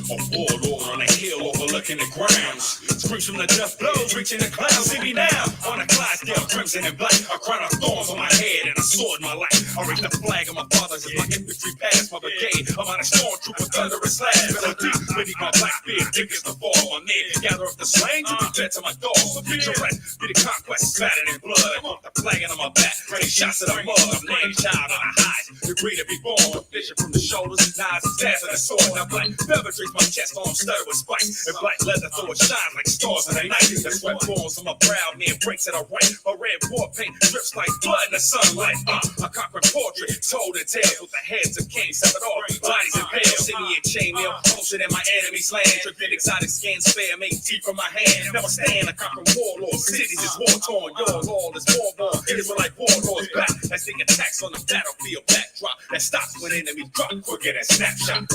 A warlord on a hill overlooking the grounds. Screams from the death blows, reaching the clouds. See me now on a Clydesdale, crimson and black. A crown of thorns on my head and a sword in my lap. I raise the flag of my fathers as my infantry pass my brigade. I'm on a stormtrooper, thunderous slash. Melody beneath my black beard, thick as the fall on me. Gather up the slain to be fed to my dogs. Picture rest, be the conquest, spattered in blood. I want the flagging on my back, take shots at the mud. I'm named child on the highs, degree to be born. Vision from the shoulders, knives and stabs of the sword. Now black feather drapes my chest, on stirred with spikes. And black leather, though it shines like stars in the night. The sweat falls on my brow, near breaks at a right. My red war paint drips like blood in the sunlight. A conquering portrait, told in tales with the heads of kings, severed off, bodies and veils. See me in chainmail, closer than my enemy's land. Dripping exotic skins, spare, make teeth from my hand. Never stand a conquering warlord. Cities is war torn, your law is war born. It is like warlords back as they attacks on the battlefield backdrop that stops when enemies drop quicker than snapshots.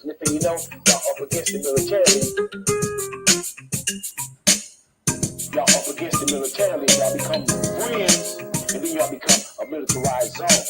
Next thing you know, y'all up against the military. Y'all up against the military, y'all become friends, and then y'all become a militarized zone.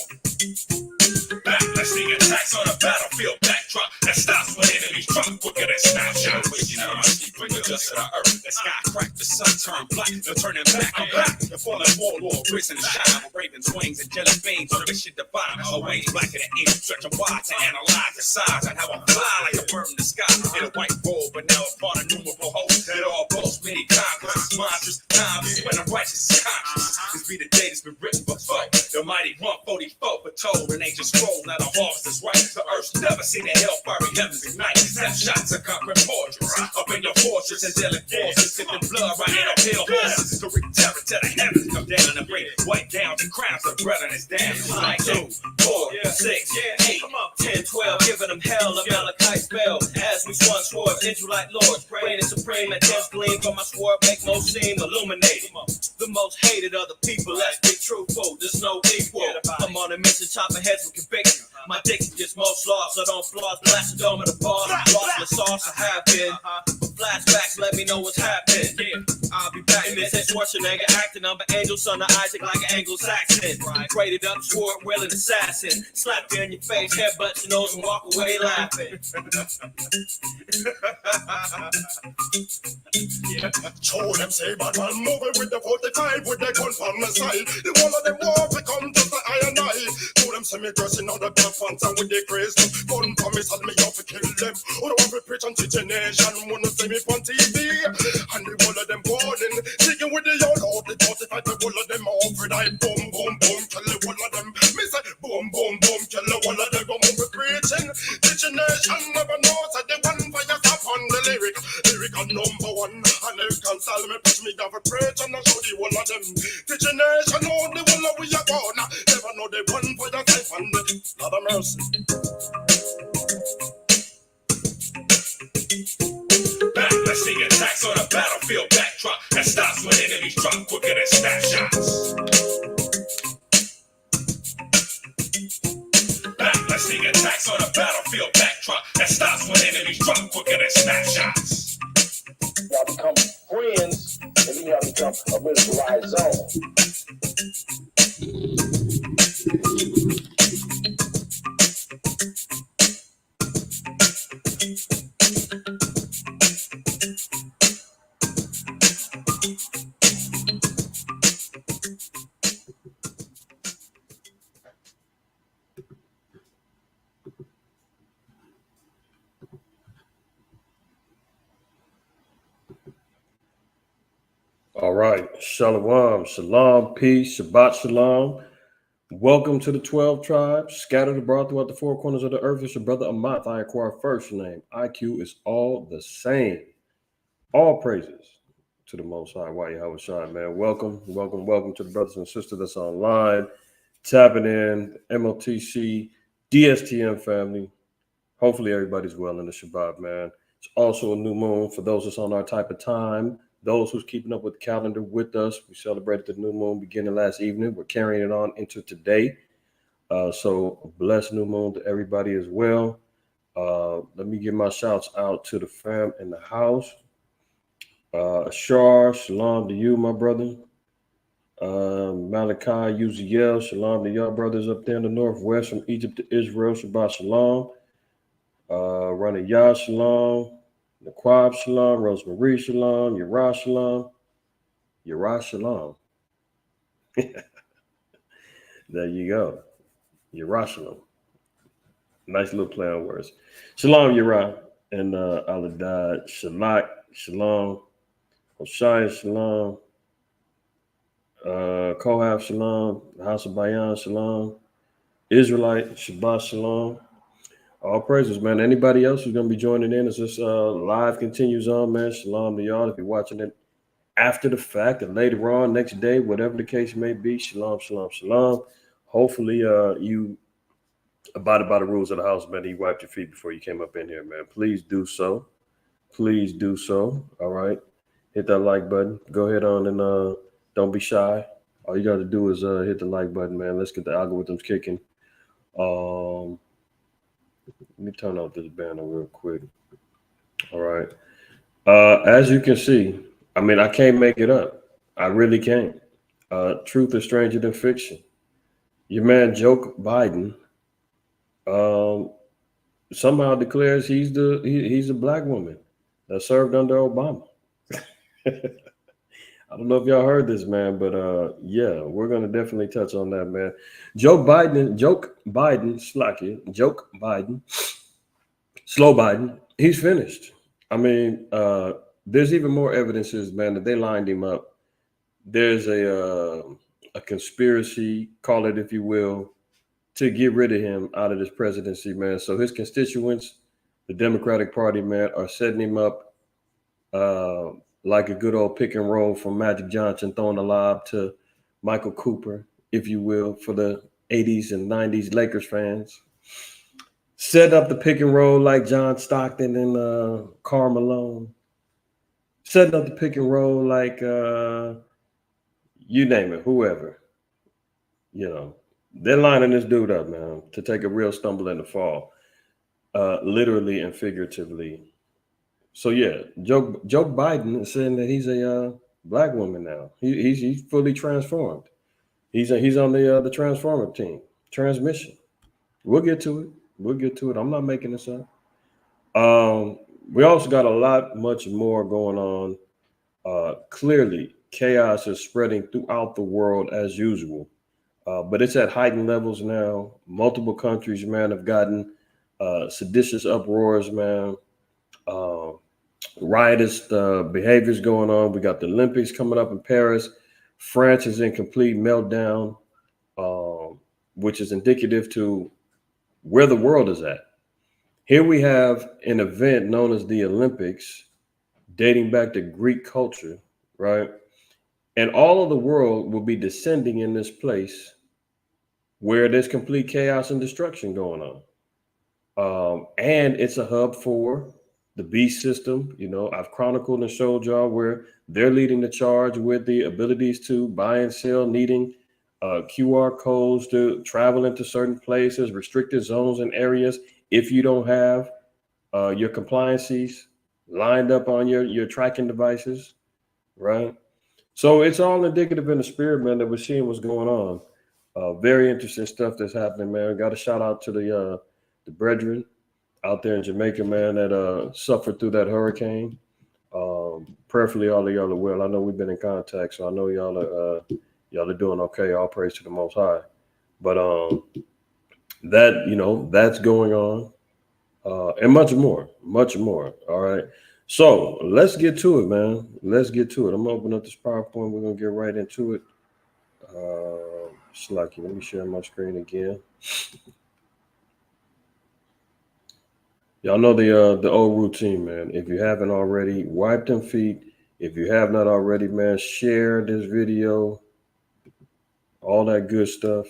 Back, let's see attacks on the battlefield backdrop that stops when enemies drop quicker than snapshots. Waking out my sleep, bring the dust to the earth. The sky crack, the sun turn black, no turning back. I'm back, the fallen warlord, risen and shine. With ravens, wings, and jelly beans on the mission divine. My wings blacker than ink, stretching wide to analyze the size and how I fly like a bird in the sky. In a white robe, but now a part of numerable hosts. It all boasts many conquests, monsters, times when the righteous is conscious. This be the day that's been written before. The mighty 144 foretold an ancient scroll. Now the harvest is right. The earth's never seen the hellfiery heavens ignite. Snapshots of conquering portraits up in your fortress and deadly forces. Sipping blood right in uphill horses. To wreak terror to the heavens. Come down and bring white gowns and crowns of brethren is down. Like 2, 4, 6, 8, 10, 12. Giving them hell a Malachi spell. As we swung swords into like lords. Reigning supreme and death gleam from my sword. Make most seem illuminating. The most hated of the people. Let's be truthful. There's no equal. I'm on a mission chopping heads with conviction. My diction gets most lost, so don't flaws. Blast the dome of the bars. Lost the sauce I have been. But flashbacks let me know what's happening. I'll be back in this Schwarzenegger acting. I'm an angel, son of Isaac, like an Anglo-Saxon. Traded up, sword, willing assassin. Slap you in your face, headbutt your nose, and walk away laughing. Show them say bad man moving with the 45 with the gun from the side. The one of them war become just the iron eye. Show them say me dressing on the black pants and with the craze. Gun promise and me off to kill them. Who don't want to preach and teach a nation. Wanna see me on TV. And the one of them balling. Digging with the young out the 45. The one of them off with I boom boom boom. Kill the one of them. Me say boom boom boom. Kill the one of them. Go move with preaching. Teach a nation never knows that the one for your top on the lyric. Lyrical number one. And they can sell me push me down for preach and I show the one of them. Teach a nation know the one of we are born. Never know the one for your life and the Lord of mercy. Back, let's see attacks on the battlefield backdrop that stops when enemies drop quicker than snapshots. Back, let's see attacks on the battlefield backdrop that stops when enemies drop quicker than snapshots. Y'all become friends, and then y'all become a militarized zone. All right. Shalom, shalom, peace, Shabbat shalom. Welcome to the 12 tribes, scattered abroad throughout the four corners of the earth. It's your brother IQAhmath. I acquire first name. IQ is all the same. All praises to the Most High. Why Yahweh Shine, man. Welcome to the brothers and sisters that's online, tapping in, MLTC, DSTM family. Hopefully everybody's well in the Shabbat, man. It's also a new moon for those that's on our type of time. Those who's keeping up with the calendar with us, we celebrated the new moon beginning last evening. We're carrying it on into today. So blessed new moon to everybody as well. Let me give my shouts out to the fam in the house. Ashar, shalom to you, my brother. Malachi, Uziel, shalom to y'all brothers up there in the northwest from Egypt to Israel. Shabbat shalom. Rana Yah, shalom. Naquab, shalom. Rosemary, shalom. Yerah, shalom. Yerah, shalom. There you go. Yerah, shalom. Nice little play on words. Shalom, Yerah. And Aladad, Shalak, shalom. Hoshaya, shalom. Kohath, shalom. The House of Bayan, shalom. Israelite, Shabbat, shalom. All praises, man. Anybody else who's going to be joining in as this live continues on, man, shalom to y'all. If you're watching it after the fact and later on, next day, whatever the case may be, shalom, shalom, shalom. Hopefully you abided by the rules of the house, man. You wiped your feet before you came up in here, man. Please do so. Please do so. All right. Hit that like button. Go ahead on and don't be shy. All you got to do is hit the like button, man. Let's get the algorithms kicking. Let me turn off this banner real quick. All right. As you can see, I mean, I can't make it up. I really can't. Truth is stranger than fiction. Your man Joe Biden somehow declares he's a black woman that served under Obama. I don't know if y'all heard this, man, but yeah, we're gonna definitely touch on that, man. Joe Biden, slow Biden, he's finished. I mean, there's even more evidences, man, that they lined him up. There's a conspiracy, call it if you will, to get rid of him out of this presidency, man. So his constituents, the Democratic Party, man, are setting him up like a good old pick and roll from Magic Johnson throwing a lob to Michael Cooper, if you will, for the 80s and 90s Lakers fans. Set up the pick and roll like John Stockton and Karl Malone. Setting up the pick and roll like you name it, whoever. You know, they're lining this dude up, man, to take a real stumble in the fall, literally and figuratively. So yeah, Joe Biden is saying that he's a black woman now. He's fully transformed. He's on the transformer team. Transmission. We'll get to it. I'm not making this up. We also got a lot much more going on. Clearly, chaos is spreading throughout the world as usual. But it's at heightened levels now. Multiple countries, man, have gotten seditious uproars, man. Riotous behaviors going on. We got the Olympics coming up in Paris. France is in complete meltdown, which is indicative to where the world is at. Here we have an event known as the Olympics, dating back to Greek culture, right? And all of the world will be descending in this place where there's complete chaos and destruction going on. And it's a hub for the beast system. You know, I've chronicled and showed y'all where they're leading the charge with the abilities to buy and sell, needing QR codes to travel into certain places, restricted zones and areas. If you don't have your compliances lined up on your tracking devices, right? So it's all indicative in the spirit, man, that we're seeing what's going on. Very interesting stuff that's happening, man. Got a shout out to the brethren out there in Jamaica, man, that suffered through that hurricane. Prayerfully, all of y'all are well. I know we've been in contact, so I know y'all are doing okay. All praise to the Most High. But that, you know, that's going on, and much more. All right. So let's get to it, man. Let's get to it. I'm gonna open up this PowerPoint. We're gonna get right into it. Slucky, let me share my screen again. Y'all know the old routine, man. If you haven't already, wipe them feet. If you have not already, man, share this video. All that good stuff.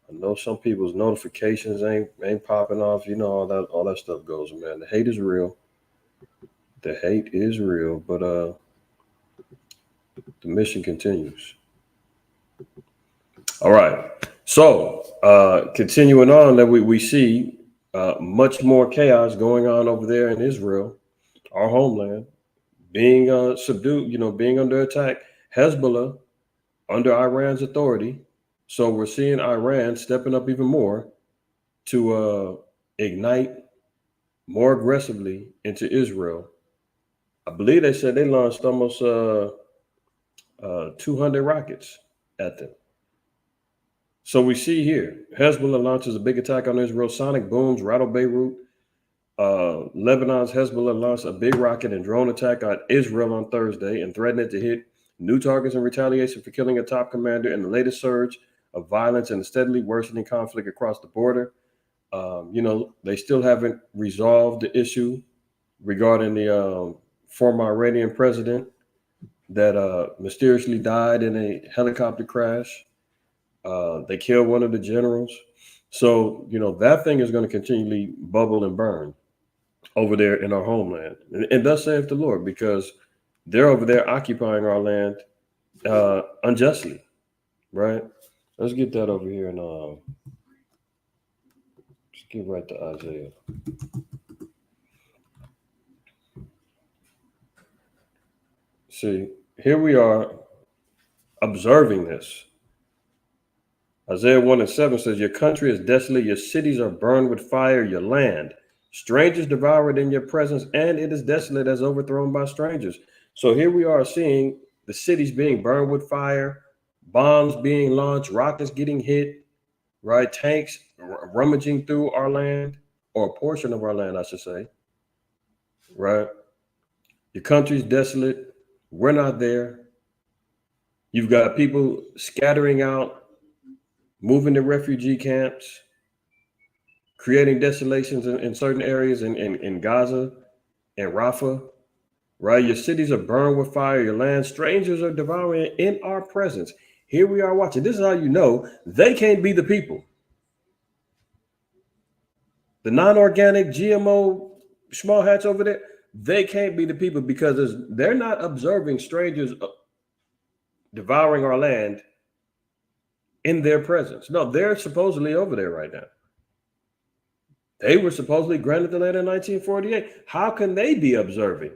I know some people's notifications ain't popping off. You know all that stuff goes, man. The hate is real. But the mission continues. All right. So continuing on, that we see much more chaos going on over there in Israel, our homeland, being subdued, being under attack. Hezbollah under Iran's authority. So we're seeing Iran stepping up even more to ignite more aggressively into Israel. I believe they said they launched almost 200 rockets at them. So we see here, Hezbollah launches a big attack on Israel. Sonic booms rattle Beirut. Lebanon's Hezbollah launched a big rocket and drone attack on Israel on Thursday and threatened to hit new targets in retaliation for killing a top commander in the latest surge of violence and a steadily worsening conflict across the border. They still haven't resolved the issue regarding the former Iranian president that mysteriously died in a helicopter crash. They killed one of the generals. So, that thing is going to continually bubble and burn over there in our homeland. And thus saith the Lord, because they're over there occupying our land unjustly, right? Let's get that over here and just get right to Isaiah. See, here we are observing this. Isaiah 1:7 says, your country is desolate, your cities are burned with fire, your land. Strangers devour it in your presence, and it is desolate as overthrown by strangers. So here we are seeing the cities being burned with fire, bombs being launched, rockets getting hit, right? Tanks rummaging through our land, or a portion of our land, I should say, right? Your country's desolate. We're not there. You've got people scattering out, moving to refugee camps, creating desolations in certain areas in Gaza and Rafah, right? Your cities are burned with fire. Your land, strangers are devouring it in our presence. Here we are watching. This is how you know they can't be the people. The non-organic GMO small hats over there, they can't be the people because they're not observing strangers devouring our land in their presence. No, they're supposedly over there right now. They were supposedly granted the land in 1948. How can they be observing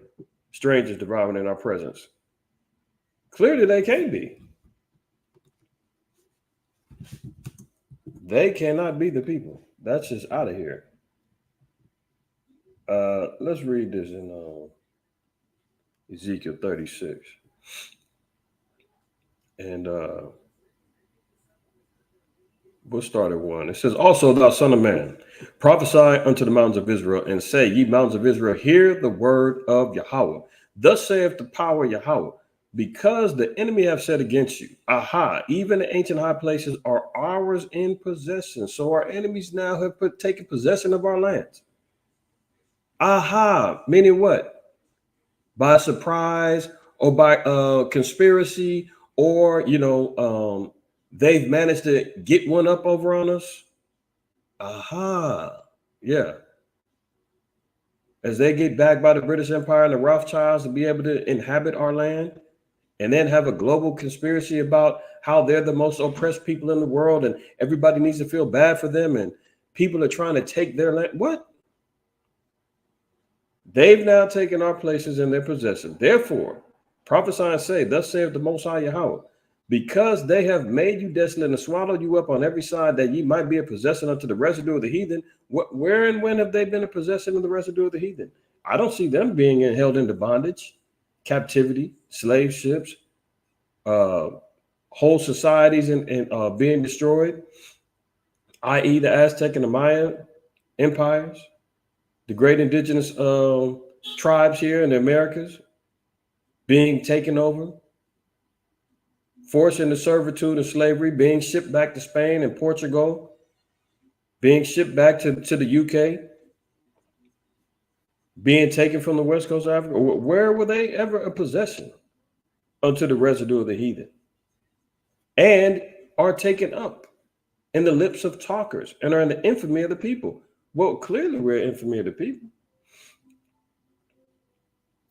strangers devouring in our presence? Clearly, they can't be. They cannot be the people. That's just out of here. Let's read this in Ezekiel 36. And we'll start at 1. It says, also, thou son of man, prophesy unto the mountains of Israel, and say, ye mountains of Israel, hear the word of Yahweh. Thus saith the power of Yahweh, because the enemy have said against you, aha, even the ancient high places are ours in possession. So our enemies now have taken possession of our lands. Aha, meaning what? By surprise or by conspiracy, or they've managed to get one up over on us. Aha, yeah. As they get backed by the British Empire and the Rothschilds to be able to inhabit our land, and then have a global conspiracy about how they're the most oppressed people in the world, and everybody needs to feel bad for them, and people are trying to take their land. What? They've now taken our places in their possession. Therefore, prophesy and say, thus saith the Most High Yahweh, because they have made you desolate and swallowed you up on every side, that ye might be a possession unto the residue of the heathen. Where and when have they been a possession of the residue of the heathen? I don't see them being held into bondage, captivity, slave ships, whole societies and being destroyed, i.e. the Aztec and the Maya empires, the great indigenous tribes here in the Americas being taken over, forced into servitude and slavery, being shipped back to Spain and Portugal, being shipped back to the UK, being taken from the west coast of Africa. Where were they ever a possession unto the residue of the heathen? And are taken up in the lips of talkers and are in the infamy of the people. Well, clearly we're infamy of the people.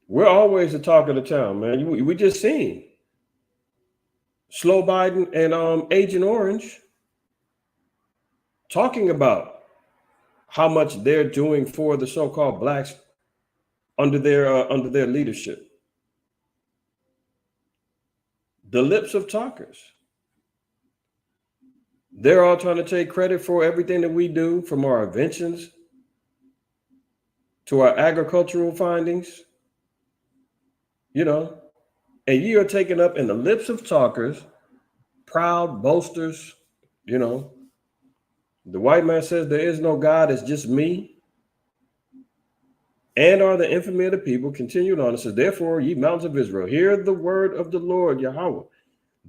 We're always the talk of the town, man. We just seen Slow Biden and Agent Orange talking about how much they're doing for the so-called blacks under their leadership. The lips of talkers. They're all trying to take credit for everything that we do, from our inventions to our agricultural findings, and you are taken up in the lips of talkers, proud boasters. The white man says there is no God, it's just me. And are the infamy of the people. Continued on, it says, therefore, ye mountains of Israel, hear the word of the Lord Yahweh.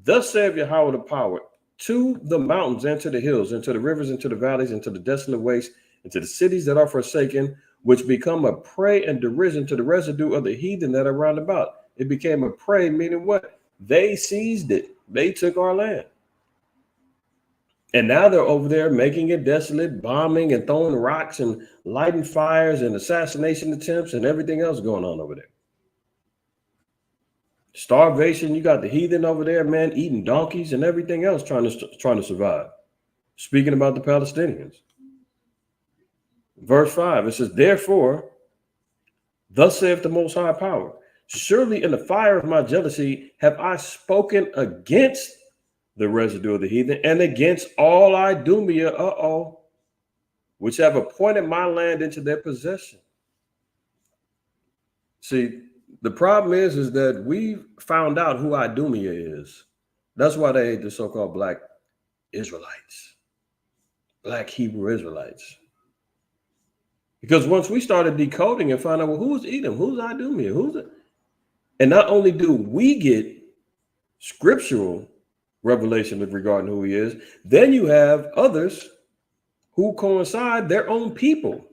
Thus saith Yahweh the power, to the mountains and to the hills, and to the rivers, and to the valleys, and to the desolate wastes, and to the cities that are forsaken, which become a prey and derision to the residue of the heathen that are round about. It became a prey, meaning what? They seized it. They took our land. And now they're over there making it desolate, bombing and throwing rocks and lighting fires and assassination attempts and everything else going on over there. Starvation, you got the heathen over there, man, eating donkeys and everything else trying to survive. Speaking about the Palestinians. Verse 5, it says, therefore, thus saith the Most High Power, surely in the fire of my jealousy have I spoken against the residue of the heathen and against all Idumea, which have appointed my land into their possession. See, the problem is that we found out who Idumea is. That's why they hate the so-called black Israelites, black Hebrew Israelites. Because once we started decoding and found out, well, who's Edom? Who's Idumea? Who's it? And not only do we get scriptural revelation with regard to who he is, then you have others who coincide, their own people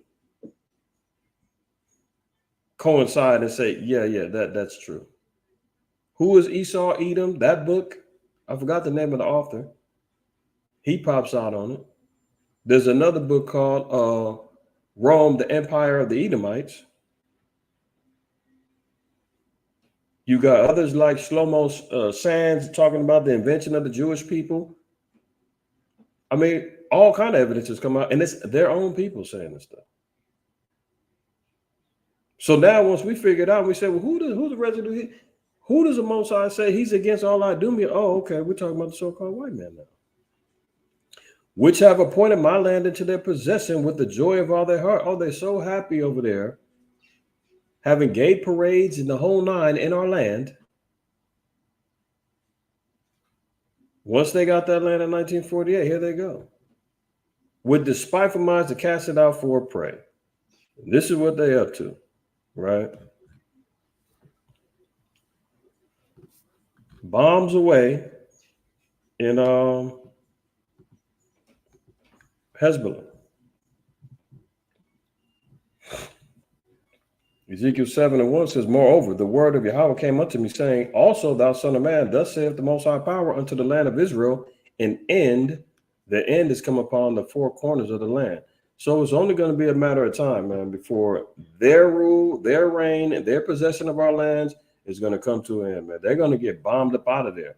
coincide and say, yeah, that's true. Who is Esau, Edom? That book, I forgot the name of the author. He pops out on it. There's another book called Rome, the Empire of the Edomites. You got others like Shlomo Sands talking about the invention of the Jewish people. I mean, all kind of evidence has come out, and it's their own people saying this stuff. So now, once we figured out, we said, well, who's the residue? Who does the Most High say he's against all Idumea? Oh, okay, we're talking about the so-called white man now. Which have appointed my land into their possession with the joy of all their heart. Oh, they're so happy over there, having gay parades in the whole nine in our land. Once they got that land in 1948, here they go. With despiteful minds to cast it out for a prey. This is what they're up to, right? Bombs away in Hezbollah. Ezekiel 7:1 says, moreover, the word of Yahweh came unto me, saying, also, thou son of man, thus saith the Most High Power unto the land of Israel, the end is come upon the four corners of the land. So it's only going to be a matter of time, man, before their rule, their reign, and their possession of our lands is going to come to an end, man. They're going to get bombed up out of there.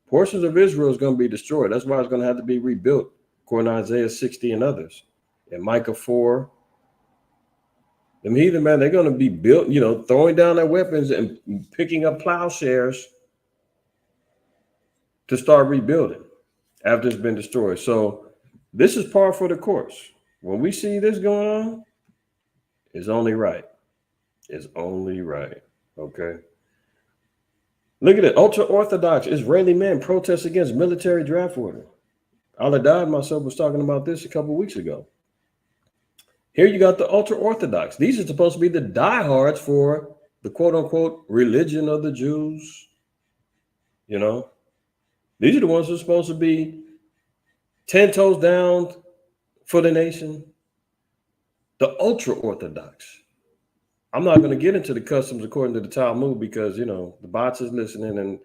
Portions of Israel is going to be destroyed. That's why it's going to have to be rebuilt, according to Isaiah 60 and others. And Micah 4. Them heathen, man, they're going to be built, throwing down their weapons and picking up plowshares to start rebuilding after it's been destroyed. So this is par for the course. When we see this going on, it's only right. It's only right. Okay. Look at it. Ultra-Orthodox Israeli men protest against military draft order. Al-Haddad myself was talking about this a couple of weeks ago. Here you got the ultra-Orthodox. These are supposed to be the diehards for the quote-unquote religion of the Jews. These are the ones who are supposed to be 10 toes down for the nation. The ultra-Orthodox. I'm not going to get into the customs according to the Talmud because, the bots is listening and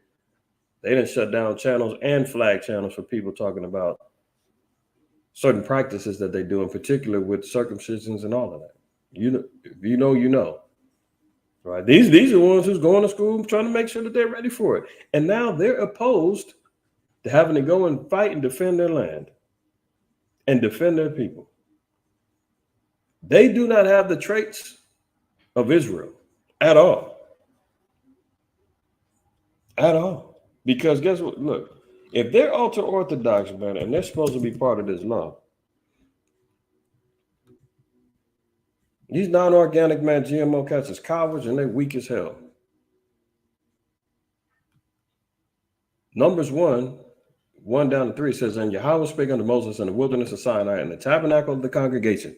they didn't shut down channels and flag channels for people talking about certain practices that they do, in particular with circumcisions and all of that. If you know, right? These are the ones who's going to school trying to make sure that they're ready for it. And now they're opposed to having to go and fight and defend their land. and defend their people. They do not have the traits of Israel at all. At all. Because guess what? Look, if they're ultra-Orthodox, man, and they're supposed to be part of this law, these non-organic, man, GMO cats is cowards and they're weak as hell. Numbers 1:1-3 says, and Yahweh spake unto Moses in the wilderness of Sinai in the tabernacle of the congregation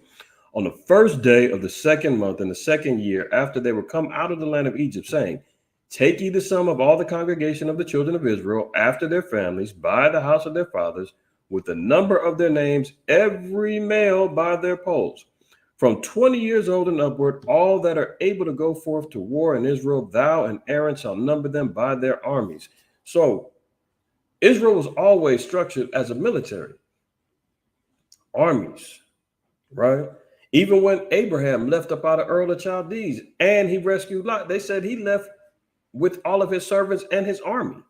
on the first day of the second month in the second year after they were come out of the land of Egypt, saying, take ye the sum of all the congregation of the children of Israel after their families by the house of their fathers with the number of their names, every male by their polls. From 20 years old and upward, all that are able to go forth to war in Israel, thou and Aaron shall number them by their armies. So Israel was always structured as a military. Armies, right? Even when Abraham left up out of Ur of Chaldees and he rescued Lot, they said he left with all of his servants and his army.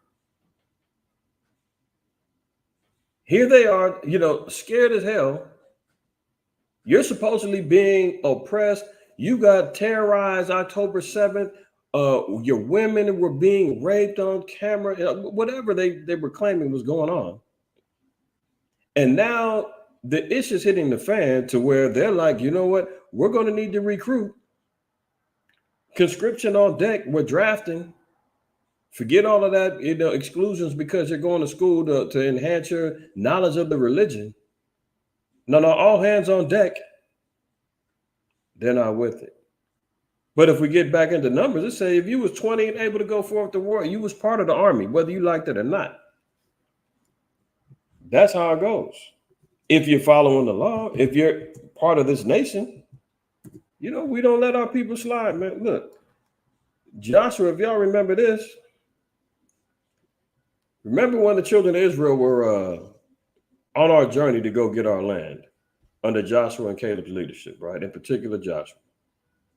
Here they are, scared as hell. You're supposedly being oppressed. You got terrorized October 7th. Your women were being raped on camera, whatever they were claiming was going on. And now the issue's hitting the fan to where they're like, you know what? We're going to need to recruit. Conscription on deck. We're drafting. Forget all of that, exclusions because you're going to school to enhance your knowledge of the religion. No, all hands on deck. They're not with it. But if we get back into numbers, let's say if you was 20 and able to go forth to war, you was part of the army, whether you liked it or not. That's how it goes. If you're following the law, if you're part of this nation, we don't let our people slide, man. Look, Joshua, if y'all remember this, remember when the children of Israel were on our journey to go get our land under Joshua and Caleb's leadership, right? In particular, Joshua.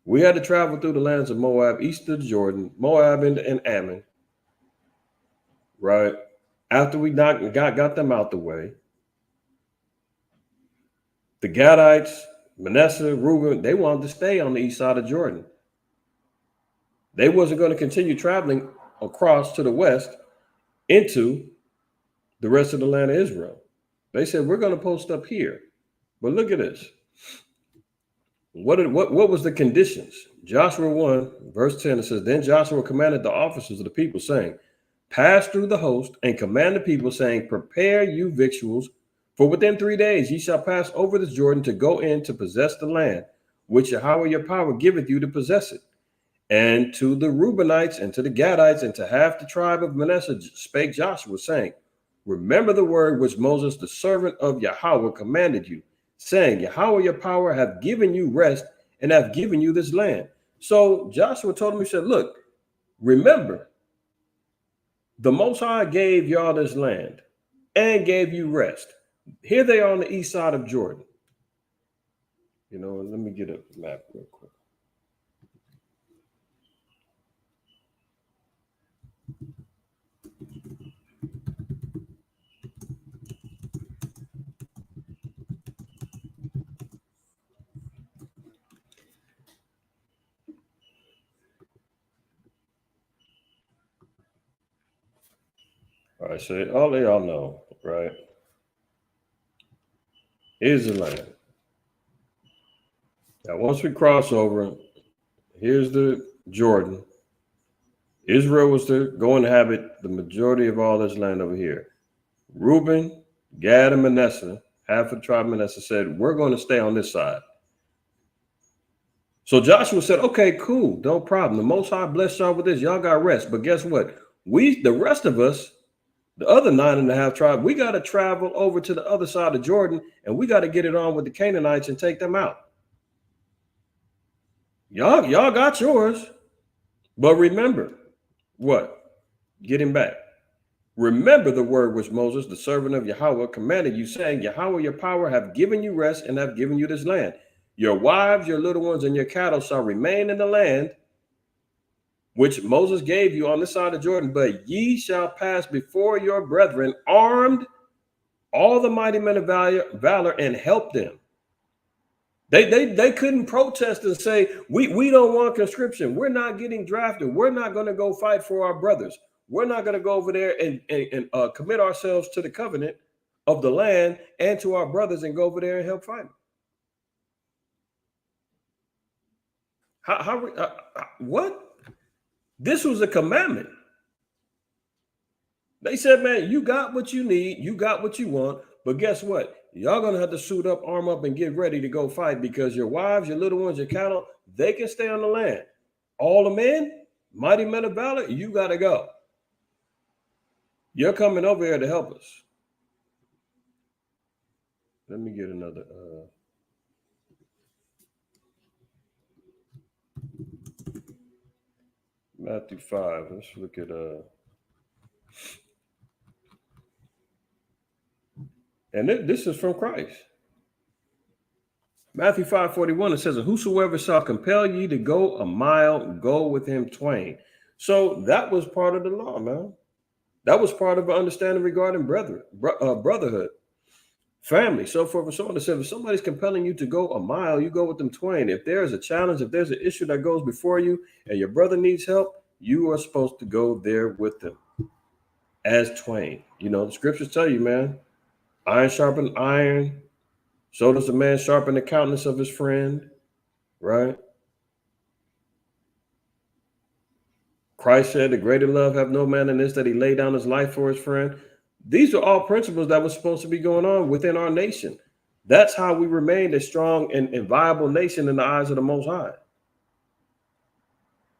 We had to travel through the lands of Moab, east of the Jordan, Moab and Ammon, right? After we got them out the way, the Gadites, Manasseh, Reuben, they wanted to stay on the east side of Jordan. They wasn't going to continue traveling across to the west into the rest of the land of Israel. They said, we're going to post up here. But look at this. What was the conditions? Joshua 1:10, it says, then Joshua commanded the officers of the people, saying, pass through the host and command the people, saying, prepare you victuals, for within 3 days ye shall pass over this Jordan to go in to possess the land, which Yahweh your power giveth you to possess it. And to the Reubenites and to the Gadites and to half the tribe of Manasseh spake Joshua, saying, remember the word which Moses, the servant of Yahweh, commanded you, saying, Yahweh your power hath given you rest and hath given you this land. So Joshua told him, he said, look, remember, the Most High gave y'all this land and gave you rest. Here they are on the east side of Jordan. Let me get a map real quick. All right, so all of y'all know, right? Here's the land. Now, once we cross over, here's the Jordan. Israel was to go inhabit the majority of all this land over here. Reuben, Gad, and Manasseh, half of the tribe of Manasseh, said, we're going to stay on this side. So Joshua said, okay, cool, no problem. The Most High blessed y'all with this. Y'all got rest. But guess what? The rest of us, the other 9.5 tribes, we got to travel over to the other side of Jordan, and we got to get it on with the Canaanites and take them out. Y'all got yours. But remember, what? Get him back. Remember the word which Moses, the servant of Yahweh, commanded you, saying, Yahweh your power hath given you rest and hath given you this land. Your wives, your little ones, and your cattle shall remain in the land which Moses gave you on this side of Jordan, but ye shall pass before your brethren armed all the mighty men of valor and helped them. They couldn't protest and say, we don't want conscription. We're not getting drafted. We're not going to go fight for our brothers. We're not going to go over there and commit ourselves to the covenant of the land and to our brothers and go over there and help fight them. What? This was a commandment. They said, man, you got what you need. You got what you want. But guess what? Y'all going to have to suit up, arm up, and get ready to go fight because your wives, your little ones, your cattle, they can stay on the land. All the men, mighty men of valor, you got to go. You're coming over here to help us. Let me get another. Matthew 5. Let's look at. And this is from Christ. Matthew 5:41, it says, whosoever shall compel ye to go a mile, go with him twain. So that was part of the law, man. That was part of an understanding regarding brotherhood, family, so forth and so on. It says, if somebody's compelling you to go a mile, you go with them twain. If there's a challenge, if there's an issue that goes before you and your brother needs help, you are supposed to go there with them as twain. You know, the scriptures tell you, man, iron sharpen iron. So does a man sharpen the countenance of his friend, right? Christ said, the greater love have no man than this, that he lay down his life for his friend. These are all principles that were supposed to be going on within our nation. That's how we remained a strong and viable nation in the eyes of the Most High.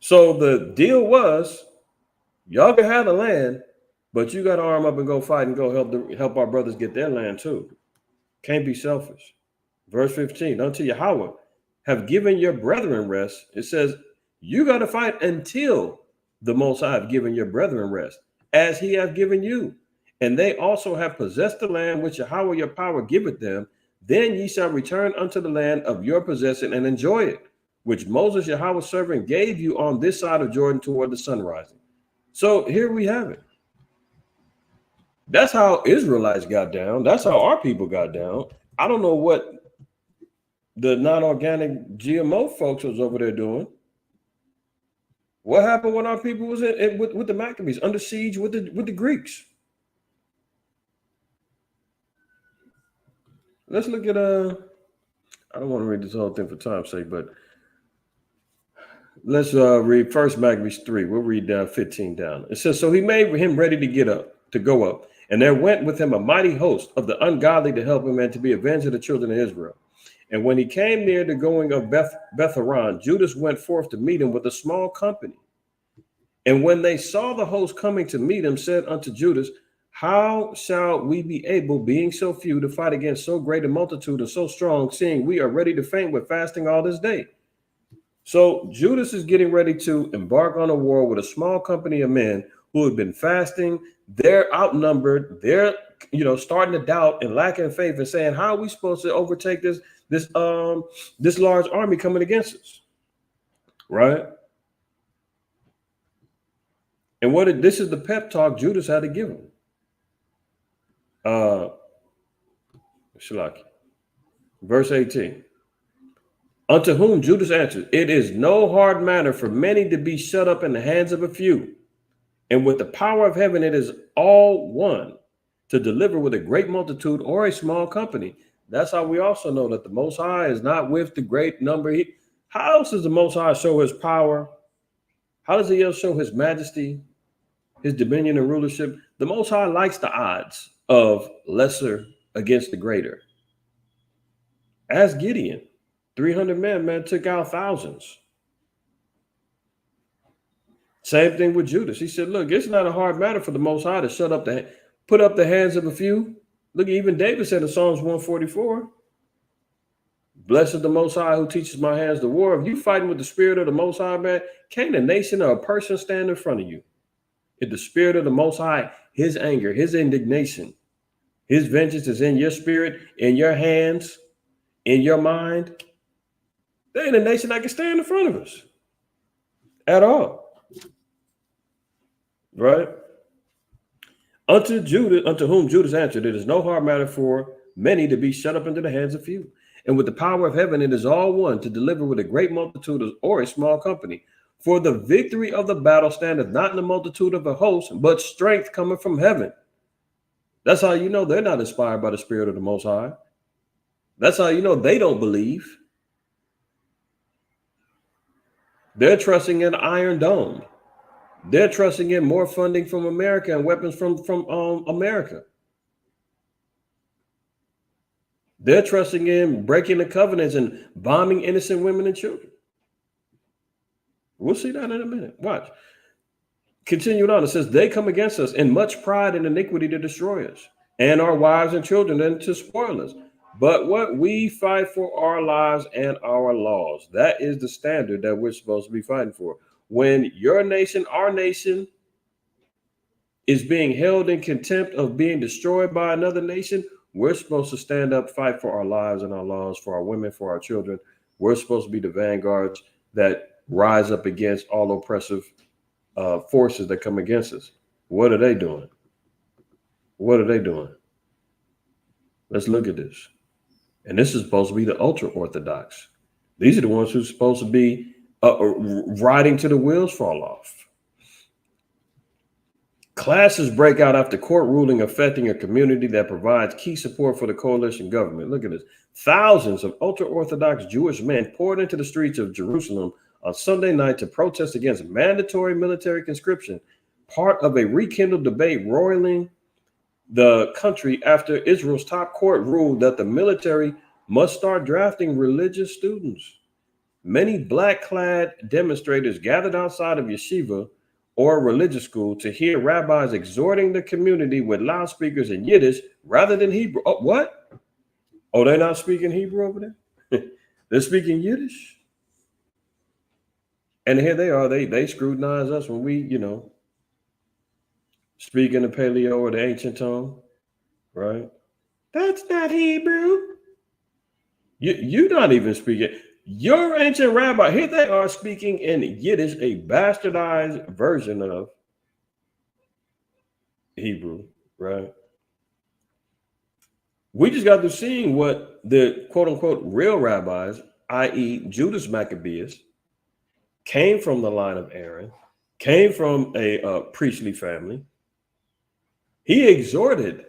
So the deal was, y'all can have the land, but you got to arm up and go fight and go help our brothers get their land too. Can't be selfish. Verse 15, unto Yahweh have given your brethren rest. It says, you got to fight until the Most High have given your brethren rest, as he have given you. And they also have possessed the land which Yahweh your power giveth them. Then ye shall return unto the land of your possession and enjoy it, which Moses, Yahweh's servant, gave you on this side of Jordan toward the sun rising. So here we have it. That's how Israelites got down. That's how our people got down. I don't know what the non-organic GMO folks was over there doing. What happened when our people was with the Maccabees under siege with the Greeks? Let's look at I don't want to read this whole thing for time's sake, but let's read first Maccabees 3. We'll read down 15 down. It says, so he made him ready to go up, and there went with him a mighty host of the ungodly to help him and to be avenged of the children of Israel. And when he came near the going of Beth-horon, Judas went forth to meet him with a small company. And when they saw the host coming to meet him, said unto Judas, how shall we be able, being so few, to fight against so great a multitude and so strong, seeing we are ready to faint with fasting all this day? So Judas is getting ready to embark on a war with a small company of men who have been fasting. They're outnumbered. They're, starting to doubt and lacking faith and saying, how are we supposed to overtake this large army coming against us? Right? And this is the pep talk Judas had to give him. Shalaki. Verse 18. Unto whom Judas answered, it is no hard matter for many to be shut up in the hands of a few. And with the power of heaven, it is all one to deliver with a great multitude or a small company. That's how we also know that the Most High is not with the great number. How else does the Most High show his power? How does he else show his majesty, his dominion and rulership? The Most High likes the odds of lesser against the greater. As Gideon, 300 men, man, took out thousands. Same thing with Judas. He said, look, it's not a hard matter for the Most High to put up the hands of a few. Look, even David said in Psalms 144, blessed is the Most High who teaches my hands to war. If you fighting with the spirit of the Most High, man, can't a nation or a person stand in front of you? If the spirit of the Most High, his anger, his indignation, his vengeance is in your spirit, in your hands, in your mind, there ain't a nation that can stand in front of us at all. Right? Unto whom Judas answered, it is no hard matter for many to be shut up into the hands of few. And with the power of heaven, it is all one to deliver with a great multitude or a small company. For the victory of the battle standeth not in the multitude of the host, but strength coming from heaven. That's how you know they're not inspired by the Spirit of the Most High. That's how you know they don't believe. They're trusting in Iron Dome. They're trusting in more funding from America and weapons from America. They're trusting in breaking the covenants and bombing innocent women and children. We'll see that in a minute. Watch. Continuing on, it says, they come against us in much pride and iniquity to destroy us, and our wives and children and to spoil us. But what we fight for our lives and our laws. That is the standard that we're supposed to be fighting for. When your nation, our nation, is being held in contempt of being destroyed by another nation, we're supposed to stand up, fight for our lives and our laws, for our women, for our children. We're supposed to be the vanguards that rise up against all oppressive forces that come against us. What are they doing? What are they doing? Let's look at this. And this is supposed to be the ultra-Orthodox. These are the ones who are supposed to be riding till the wheels fall off. Clashes break out after court ruling affecting a community that provides key support for the coalition government. Look at this. Thousands of ultra-Orthodox Jewish men poured into the streets of Jerusalem on Sunday night to protest against mandatory military conscription, part of a rekindled debate roiling the country after Israel's top court ruled that the military must start drafting religious students. Many black-clad demonstrators gathered outside of yeshiva or a religious school to hear rabbis exhorting the community with loudspeakers in Yiddish rather than Hebrew. Oh, what? Oh, they're not speaking Hebrew over there? They're speaking Yiddish? And here they are. They scrutinize us when we, speak in the Paleo or the ancient tongue, right? That's not Hebrew. You're not even speaking. Your ancient rabbi, here they are speaking in Yiddish, a bastardized version of Hebrew, right? We just got to seeing what the quote unquote real rabbis, i.e. Judas Maccabeus, came from the line of Aaron, came from a priestly family. He exhorted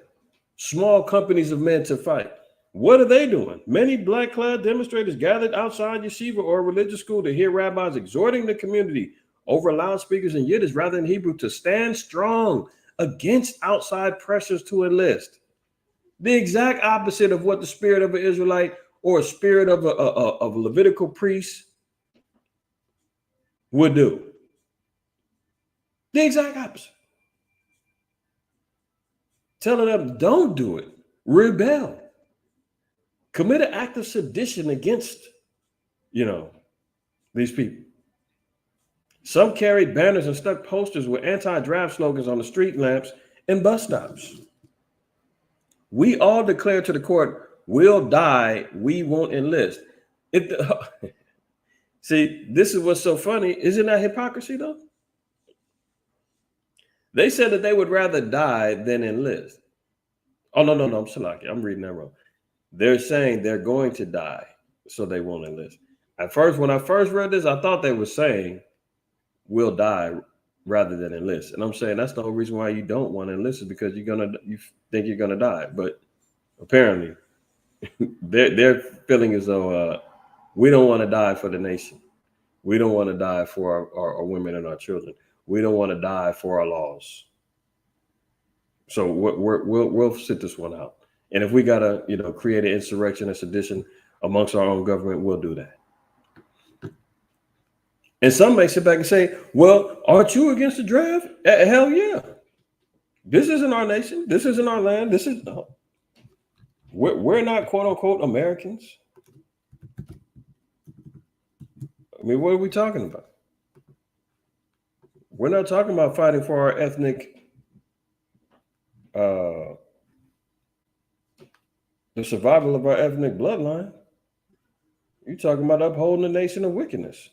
small companies of men to fight. What are they doing? Many black-clad demonstrators gathered outside yeshiva or a religious school to hear rabbis exhorting the community over loudspeakers in Yiddish rather than Hebrew to stand strong against outside pressures to enlist. The exact opposite of what the spirit of an Israelite or a spirit of a Levitical priest would do. The exact opposite. Telling them, don't do it. Rebel. Commit an act of sedition against, these people. Some carried banners and stuck posters with anti-draft slogans on the street lamps and bus stops. We all declare to the court, we'll die, we won't enlist. See, this is what's so funny. Isn't that hypocrisy, though? They said that they would rather die than enlist. Oh, no, I'm Salaki. I'm reading that wrong. They're saying they're going to die, so they won't enlist. At first, when I first read this, I thought they were saying we'll die rather than enlist. And I'm saying that's the whole reason why you don't want to enlist is because you think you're gonna die. But apparently, they're feeling as though we don't want to die for the nation. We don't want to die for our women and our children. We don't want to die for our laws. So we'll sit this one out. And if we gotta, create an insurrection and sedition amongst our own government, we'll do that. And some may sit back and say, well, aren't you against the draft? Hell yeah. This isn't our nation. This isn't our land. We're not quote unquote Americans. I mean, what are we talking about? We're not talking about fighting for our ethnic the survival of our ethnic bloodline. You're talking about upholding the nation of wickedness.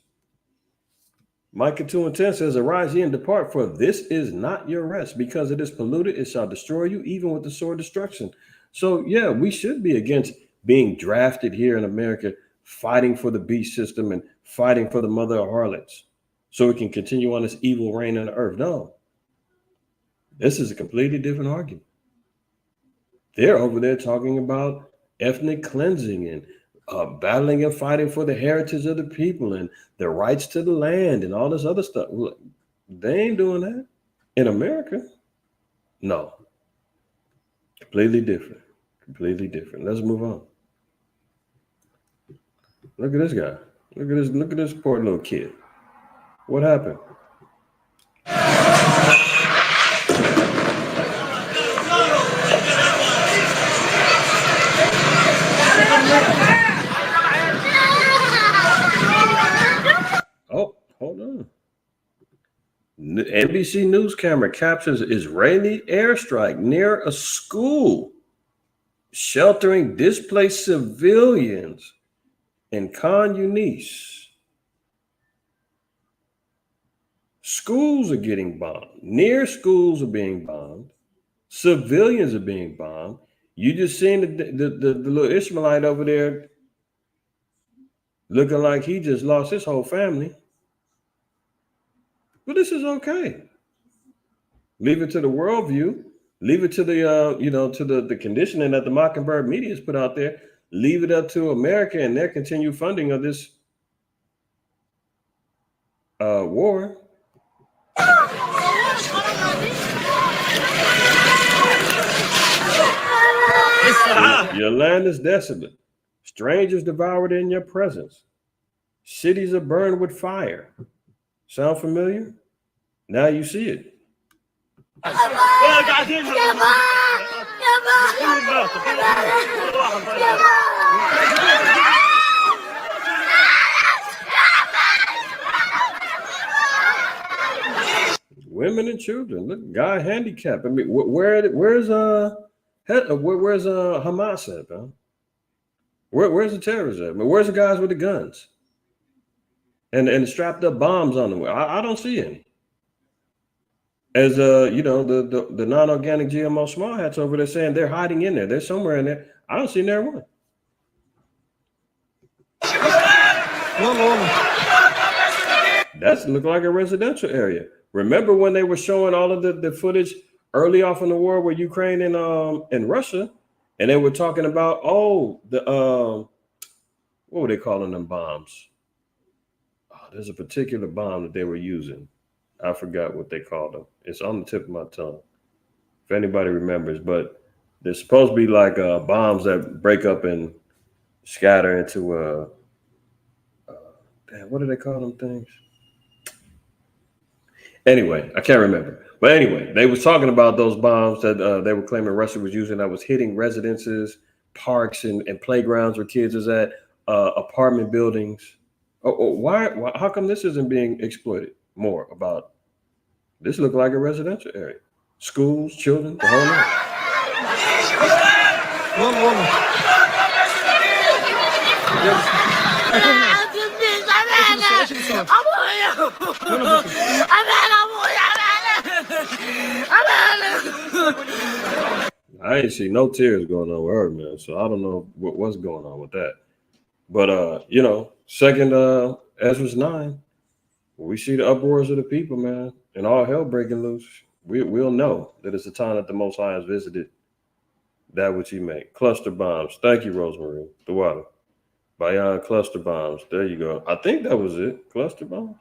Micah 2 and 10 says, Arise ye and depart, for this is not your rest, because it is polluted, it shall destroy you, even with the sword destruction. So, yeah, we should be against being drafted here in America, fighting for the beast system and fighting for the mother of harlots, so we can continue on this evil reign on the earth. No, this is a completely different argument. They're over there talking about ethnic cleansing and battling and fighting for the heritage of the people and the rights to the land and all this other stuff. Look, they ain't doing that in America. No, completely different. Completely different. Let's move on. Look at this guy. Look at this poor little kid. What happened? Oh, hold on. NBC News camera captures Israeli airstrike near a school, sheltering displaced civilians in Khan Yunis. Schools are getting bombed. Near schools are being bombed. Civilians are being bombed. You just seen the little Ishmaelite over there looking like he just lost his whole family. But this is okay. Leave it to the worldview. Leave it to the to the conditioning that the Mockingbird media has put out there. Leave it up to America and their continued funding of this war. Your land is desolate. Strangers devoured in your presence. Cities are burned with fire. Sound familiar? Now you see it. Women and children. Look, guy handicapped. I mean, where's Hamas at, man? Where's the terrorists at? I mean, where's the guys with the guns and the strapped up bombs on them? I don't see any. As the non-organic GMO small hats over there saying they're hiding in there. They're somewhere in there. I don't see near one. That's look like a residential area. Remember when they were showing all of the footage early off in the war with Ukraine and Russia, and they were talking about what were they calling them bombs? Oh, there's a particular bomb that they were using. I forgot what they called them. It's on the tip of my tongue. If anybody remembers, but they're supposed to be like bombs that break up and scatter into what do they call them things? Anyway, I can't remember. But anyway, they was talking about those bombs that they were claiming Russia was using that was hitting residences, parks, and playgrounds where kids is at, apartment buildings. Why? How come this isn't being exploited more? About this look like a residential area, schools, children, the whole lot. I ain't see no tears going on with her, man. So I don't know what's going on with that. But second Ezra's 9, we see the uproars of the people, man, and all hell breaking loose. We'll know that it's the time that the Most High has visited that which He made. Cluster bombs. Thank you, Rosemary. The water. Bayan cluster bombs. There you go. I think that was it. Cluster bombs.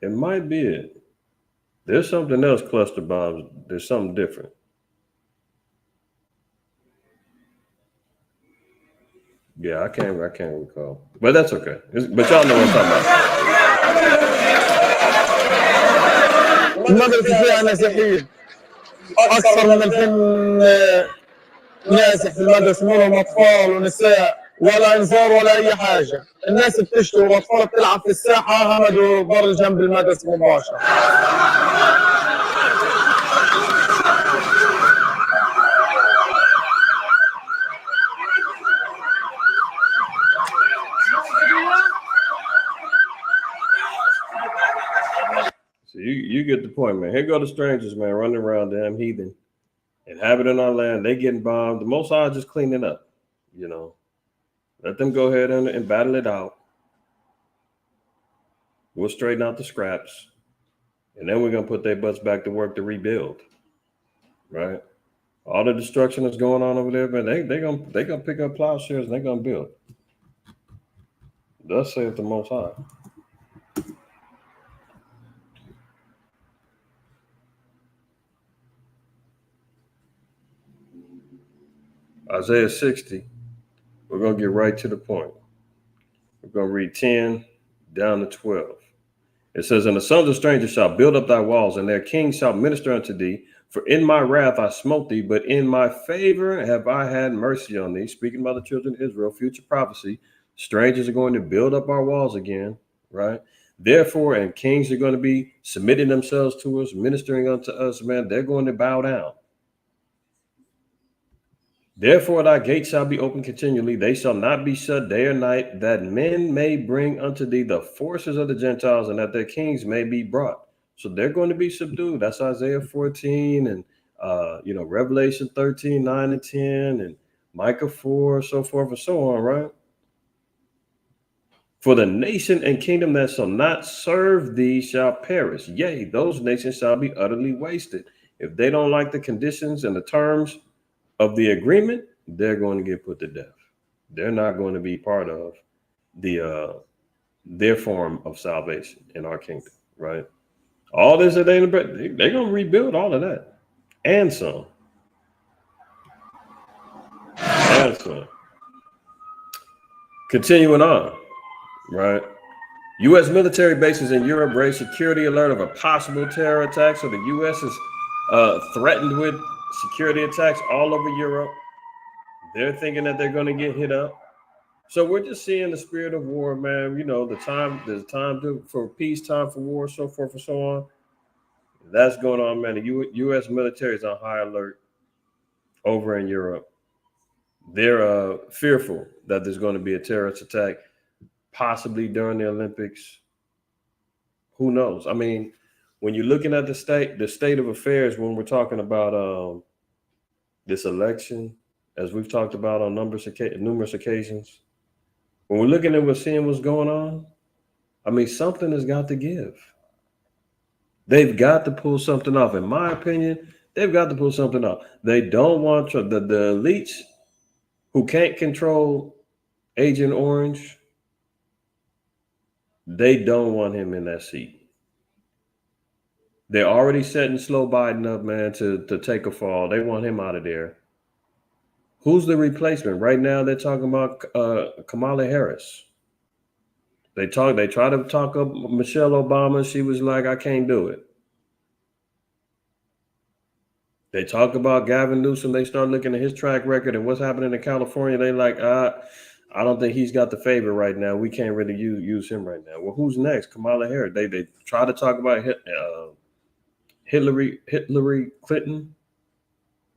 It might be it. There's something else. Cluster bombs. There's something different. Yeah, I can't recall, but that's okay. But y'all know what I'm talking about. المدرسة فيها نازحين أكثر من 2000 نازح في المدرسة، منهم أطفال ونساء، ولا إنذار ولا أي حاجة. الناس بتشتي والأطفال بتلعب في الساحة، همدوا بر جنب المدرسة مباشرة. you get the point, man. Here go the strangers, man, running around, damn heathen, inhabiting our land. They getting bombed. The Most High just cleaning up, you know. Let them go ahead and battle it out. We'll straighten out the scraps, and then we're gonna put their butts back to work to rebuild. Right? All the destruction that's going on over there, man, they gonna pick up plowshares and they're gonna build. Thus saith the Most High. Isaiah 60, we're going to get right to the point. We're going to read 10 down to 12. It says, and the sons of strangers shall build up thy walls, and their kings shall minister unto thee. For in my wrath I smote thee, but in my favor have I had mercy on thee. Speaking about the children of Israel, future prophecy. Strangers are going to build up our walls again, right? Therefore, and kings are going to be submitting themselves to us, ministering unto us, man. They're going to bow down. Therefore, thy gates shall be open continually. They shall not be shut day or night, that men may bring unto thee the forces of the Gentiles, and that their kings may be brought. So they're going to be subdued. That's Isaiah 14 and, Revelation 13, 9 and 10, and Micah 4, so forth and so on, right? For the nation and kingdom that shall not serve thee shall perish. Yea, those nations shall be utterly wasted. If they don't like the conditions and the terms of the agreement, they're going to get put to death. They're not going to be part of their form of salvation in our kingdom, right? All this that they're going to rebuild all of that and some. And some. Continuing on, right? U.S. military bases in Europe raised security alert of a possible terror attack. So the U.S. is threatened with security attacks all over Europe. They're thinking that they're going to get hit up. So we're just seeing the spirit of war, man. You know, there's time for peace, time for war, so forth and so on. That's going on, man. The U.S. military is on high alert over in Europe. They're fearful that there's going to be a terrorist attack, possibly during the Olympics. Who knows? I mean, when you're looking at the state of affairs, when we're talking about this election, as we've talked about on numerous occasions, when we're looking at seeing what's going on, I mean, something has got to give. They've got to pull something off. In my opinion, they've got to pull something off. They don't want the elites who can't control Agent Orange. They don't want him in that seat. They're already setting slow Biden up, man, to take a fall. They want him out of there. Who's the replacement? Right now, they're talking about Kamala Harris. They try to talk up Michelle Obama. She was like, I can't do it. They talk about Gavin Newsom. They start looking at his track record and what's happening in California. They like, I don't think he's got the favor right now. We can't really use him right now. Well, who's next? Kamala Harris. They try to talk about Hillary Clinton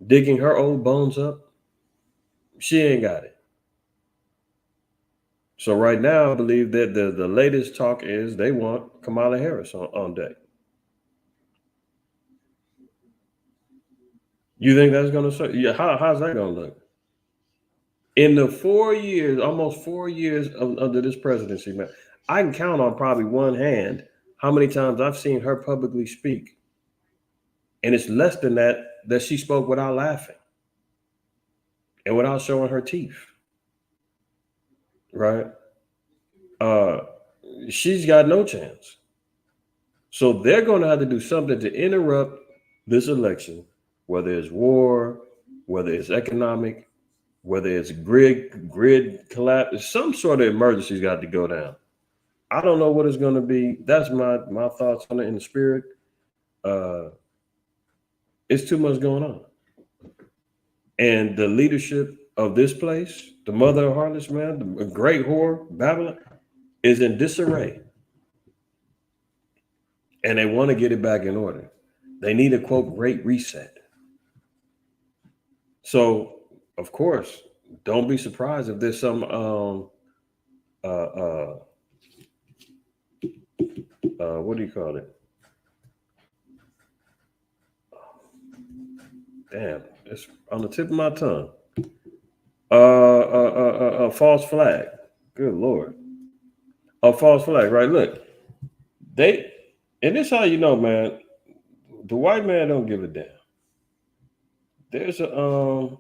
digging her old bones up. She ain't got it. So right now, I believe that the latest talk is they want Kamala Harris on deck. You think that's going to? Yeah. How's that going to look? In the 4 years, almost 4 years under this presidency, man, I can count on probably one hand how many times I've seen her publicly speak, and it's less than that she spoke without laughing and without showing her teeth. Right? She's got no chance. So they're going to have to do something to interrupt this election, whether it's war, whether it's economic, whether it's grid collapse, some sort of emergency's got to go down. I don't know what it's going to be. That's my thoughts on it in the spirit. It's too much going on. And the leadership of this place, the mother of harlots, man, the great whore, Babylon, is in disarray. And they want to get it back in order. They need a, quote, great reset. So, of course, don't be surprised if there's some what do you call it? damn, it's on the tip of my tongue. False flag. Good Lord. A false flag, right? Look, and this how you know, man, the white man don't give a damn. There's a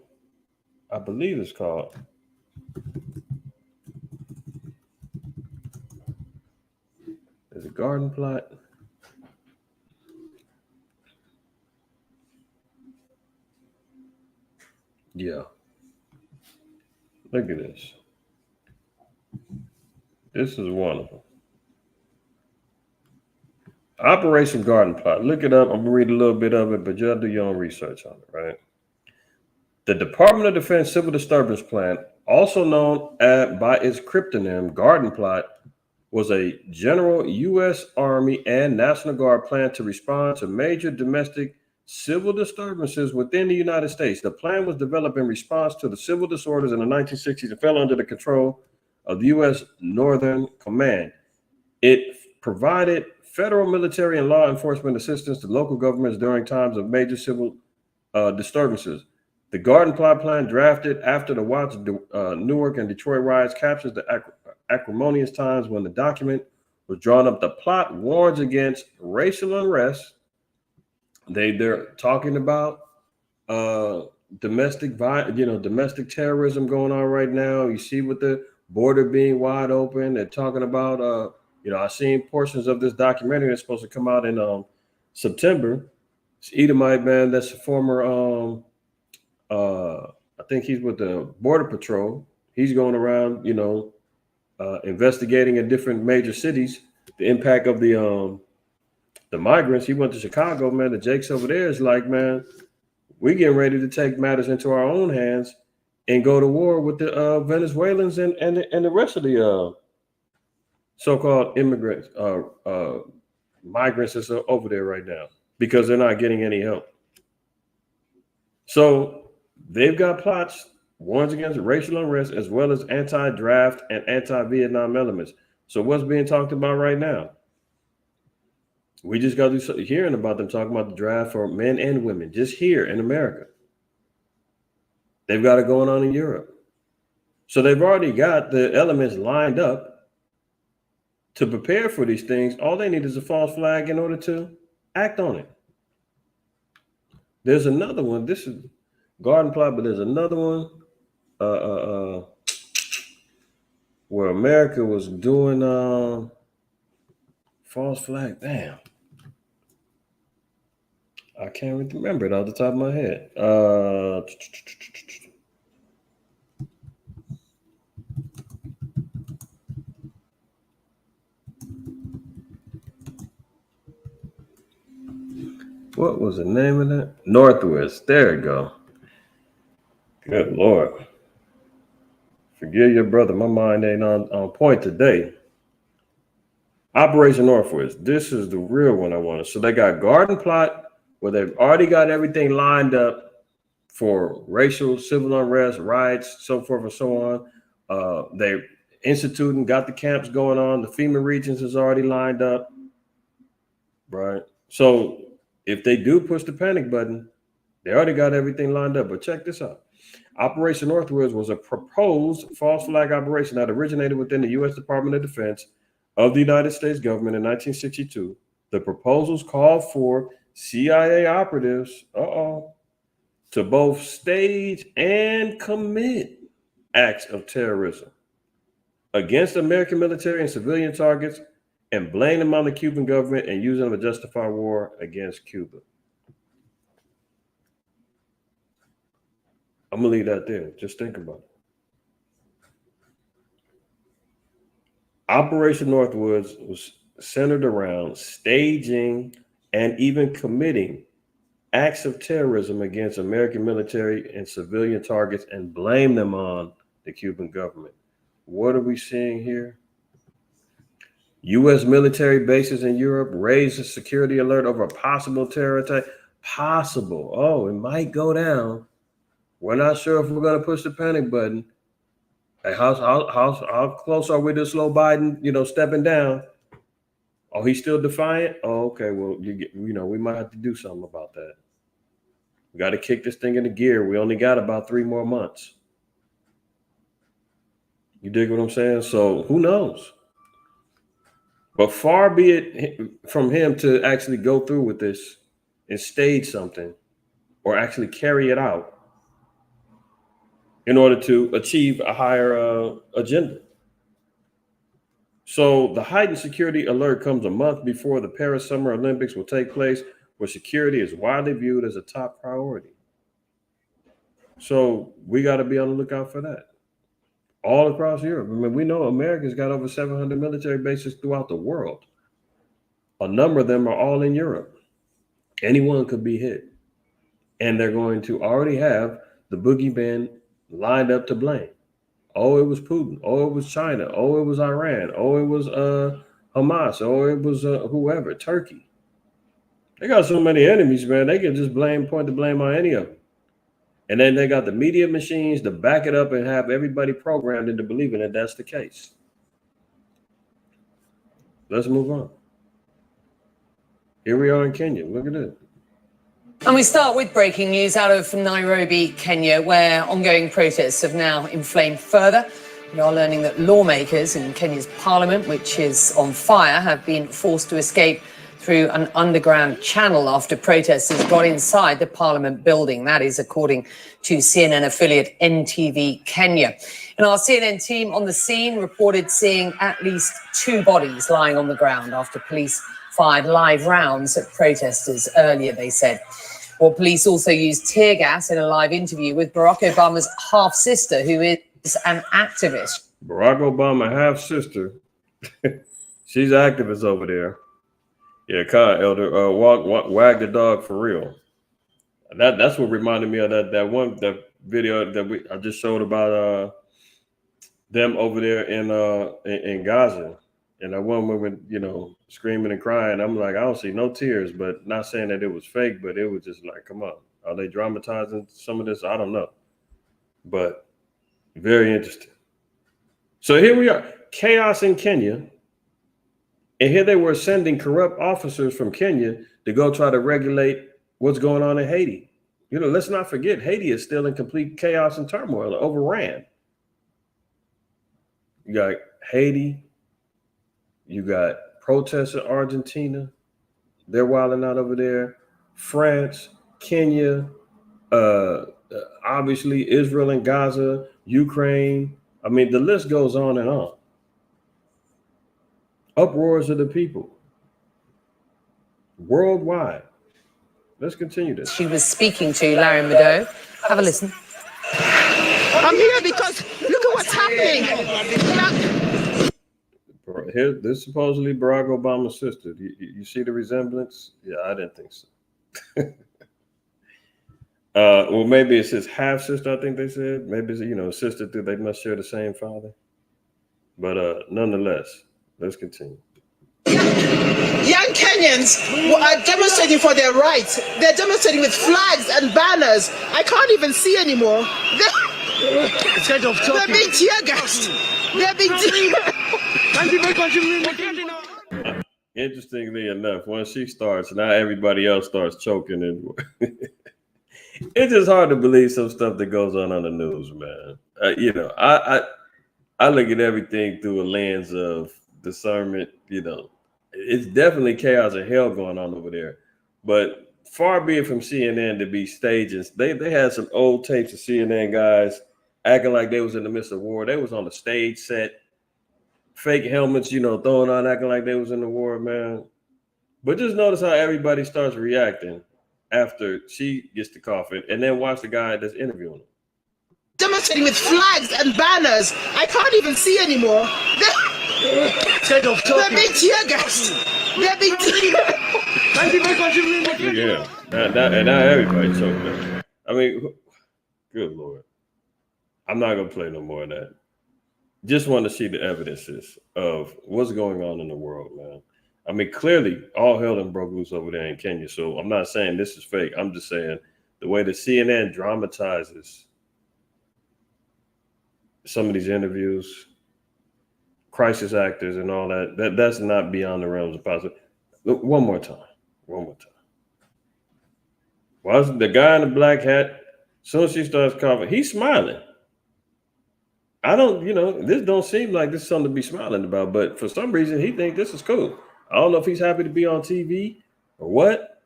I believe it's called there's a garden plot. Yeah. Look at this. This is one of them. Operation Garden Plot. Look it up. I'm going to read a little bit of it, but you'll do your own research on it, right? The Department of Defense Civil Disturbance Plan, also known by its cryptonym Garden Plot, was a general U.S. Army and National Guard plan to respond to major domestic civil disturbances within the United States. The plan was developed in response to the civil disorders in the 1960s and fell under the control of the U.S. Northern Command. It provided federal military and law enforcement assistance to local governments during times of major civil disturbances. The Garden Plot plan, drafted after the Watts, Newark, and Detroit riots, captures the acrimonious times when the document was drawn up. The plot warns against racial unrest. They're talking about domestic terrorism going on right now. You see, with the border being wide open, they're talking about I've seen portions of this documentary that's supposed to come out in September. It's Edomite man that's a former I think he's with the Border Patrol. He's going around, investigating in different major cities the impact of the migrants. He went to Chicago, man. The Jakes over there is like, man, we're getting ready to take matters into our own hands and go to war with the Venezuelans and the rest of the so-called immigrants, migrants that's over there right now because they're not getting any help. So they've got plots, warns against racial unrest, as well as anti-draft and anti-Vietnam elements. So what's being talked about right now? We just got to be hearing about them talking about the draft for men and women, just here in America. They've got it going on in Europe. So they've already got the elements lined up to prepare for these things. All they need is a false flag in order to act on it. There's another one. This is Garden Plot, but there's another one where America was doing false flag. Damn. I can't remember it off the top of my head. What was the name of that? Northwest. There you go. Good Lord. Forgive your brother. My mind ain't on point today. Operation Northwest. This is the real one I wanted. So they got Garden Plot, where they've already got everything lined up for racial, civil unrest, riots, so forth and so on. They instituting, got the camps going on. The FEMA regions is already lined up. Right. So if they do push the panic button, they already got everything lined up. But check this out. Operation Northwoods was a proposed false flag operation that originated within the U.S. Department of Defense of the United States government in 1962. The proposals called for CIA operatives to both stage and commit acts of terrorism against American military and civilian targets and blame them on the Cuban government and use them to justify war against Cuba. I'm going to leave that there. Just think about it. Operation Northwoods was centered around staging and even committing acts of terrorism against American military and civilian targets and blame them on the Cuban government. What are we seeing here? U.S. military bases in Europe raised a security alert over a possible terror attack. Possible. Oh, it might go down. We're not sure if we're going to push the panic button. Hey, how close are we to slow Biden, stepping down? Oh, he's still defiant? Oh, okay. Well, we might have to do something about that. We got to kick this thing into gear. We only got about 3 more months. You dig what I'm saying? So who knows? But far be it from him to actually go through with this and stage something or actually carry it out in order to achieve a higher agenda. So the heightened security alert comes a month before the Paris Summer Olympics will take place, where security is widely viewed as a top priority. So we got to be on the lookout for that. All across Europe. I mean, we know America's got over 700 military bases throughout the world. A number of them are all in Europe. Anyone could be hit. And they're going to already have the boogeyman lined up to blame. Oh, it was Putin. Oh, it was China. Oh, it was Iran. Oh, it was Hamas. Oh, it was whoever, Turkey. They got so many enemies, man. They can just point the blame on any of them. And then they got the media machines to back it up and have everybody programmed into believing that that's the case. Let's move on. Here we are in Kenya. Look at this. And we start with breaking news out of Nairobi, Kenya, where ongoing protests have now inflamed further. We are learning that lawmakers in Kenya's parliament, which is on fire, have been forced to escape through an underground channel after protesters got inside the parliament building. That is according to CNN affiliate NTV Kenya. And our CNN team on the scene reported seeing at least 2 bodies lying on the ground after police fired live rounds at protesters earlier, they said. Well, police also used tear gas in a live interview with Barack Obama's half-sister, who is an activist. Barack Obama half-sister. She's an activist over there. Yeah, Elder, wag the dog for real. That's what reminded me of that video that I just showed about them over there in Gaza, and that one woman, screaming and crying. I'm like, I don't see no tears, but not saying that it was fake, but it was just like, come on, are they dramatizing some of this? I don't know, but very interesting. So here we are, chaos in Kenya. And here they were sending corrupt officers from Kenya to go try to regulate what's going on in Haiti. Let's not forget, Haiti is still in complete chaos and turmoil, overran. You got Haiti. You got protests in Argentina. They're wilding out over there. France, Kenya, obviously Israel and Gaza, Ukraine. I mean, the list goes on and on. Uproars of the people worldwide. Let's continue this. She was speaking to Larry Madow. Have a listen. I'm here because look at what's happening. Here, this is supposedly Barack Obama's sister. You see the resemblance? Yeah, I didn't think so. Well, maybe it's his half sister. I think they said maybe it's sister too. They must share the same father. But nonetheless. Let's continue. Young Kenyans are demonstrating for their rights. They're demonstrating with flags and banners. I can't even see anymore. They're being tear gassed. They're being Interestingly enough, once she starts, now everybody else starts choking. And it's just hard to believe some stuff that goes on the news, man. I look at everything through a lens of discernment. It's definitely chaos and hell going on over there, but far be it from CNN to be staging. They had some old tapes of CNN guys acting like they was in the midst of war. They was on the stage set, fake helmets, throwing on, acting like they was in the war, man. But just notice how everybody starts reacting after she gets the coffin, and then watch the guy that's interviewing him. demonstrating with flags and banners. I can't even see anymore. They're being tear gassed. They're being tear. Yeah, now everybody's choking up. I mean, good Lord. I'm not going to play no more of that. Just want to see the evidences of what's going on in the world, man. I mean, clearly, all hell done broke loose over there in Kenya. So I'm not saying this is fake. I'm just saying the way the CNN dramatizes some of these interviews, crisis actors and all that's not beyond the realms of possibility. Look, one more time. Why is the guy in the black hat? As soon as she starts coughing, he's smiling. I don't, this don't seem like this is something to be smiling about, but for some reason he thinks this is cool. I don't know if he's happy to be on TV or what,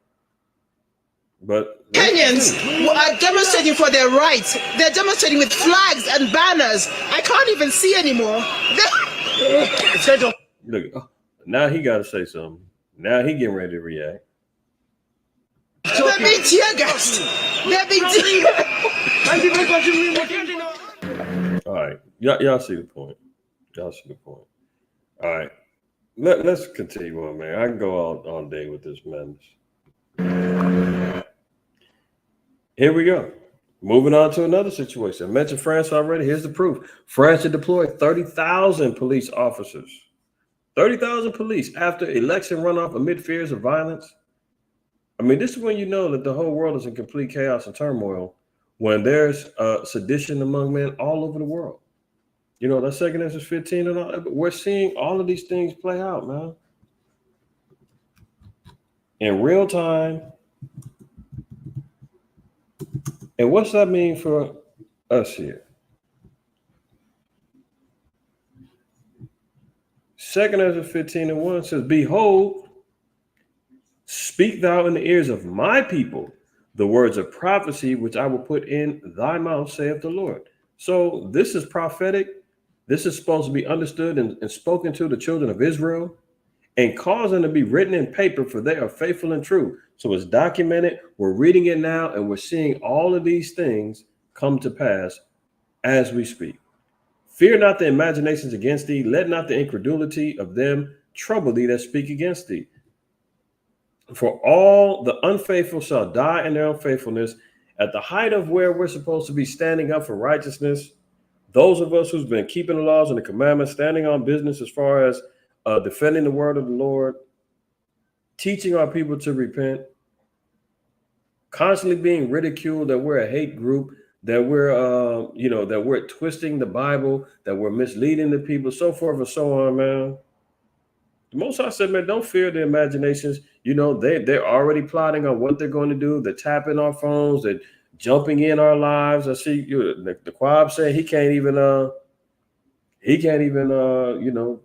but Kenyans are demonstrating for their rights. They're demonstrating with flags and banners. I can't even see anymore. Look, now he got to say something. Now he getting ready to react. They're being tear gassed. They're being tear All right, y'all see the point. Y'all see the point. All right, let's continue on, man. I can go all day with this madness. Here we go. Moving on to another situation. I mentioned France already. Here's the proof. France had deployed 30,000 police officers. 30,000 police after election runoff amid fears of violence. I mean, this is when you know that the whole world is in complete chaos and turmoil, when there's sedition among men all over the world. That's 2 Ezra 15 and all. We're seeing all of these things play out, man. In real time. And what's that mean for us here? 2 Ezra 15 and 1 says, "Behold, speak thou in the ears of my people the words of prophecy which I will put in thy mouth, saith the Lord." So this is prophetic. This is supposed to be understood and spoken to the children of Israel and cause them to be written in paper, for they are faithful and true. So it's documented. We're reading it now, and we're seeing all of these things come to pass as we speak. "Fear not the imaginations against thee. Let not the incredulity of them trouble thee that speak against thee. For all the unfaithful shall die in their unfaithfulness." At the height of where we're supposed to be standing up for righteousness, those of us who's been keeping the laws and the commandments, standing on business as far as defending the word of the Lord, teaching our people to repent, constantly being ridiculed that we're a hate group, that we're, that we're twisting the Bible, that we're misleading the people, so forth and so on, man. The Most High said, man, don't fear the imaginations. They're already plotting on what they're going to do. They're tapping our phones. They're jumping in our lives. I see the Quab saying he can't even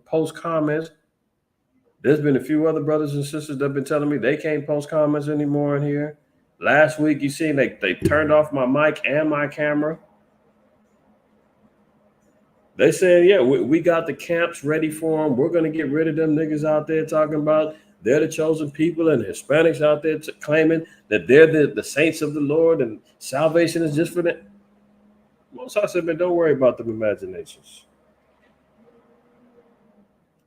post comments. There's been a few other brothers and sisters that have been telling me they can't post comments anymore in here. Last week, you seen they turned off my mic and my camera. They said, yeah, we got the camps ready for them. We're going to get rid of them niggas out there talking about they're the chosen people, and Hispanics out there claiming that they're the saints of the Lord and salvation is just for them. Most I said, man, don't worry about them imaginations.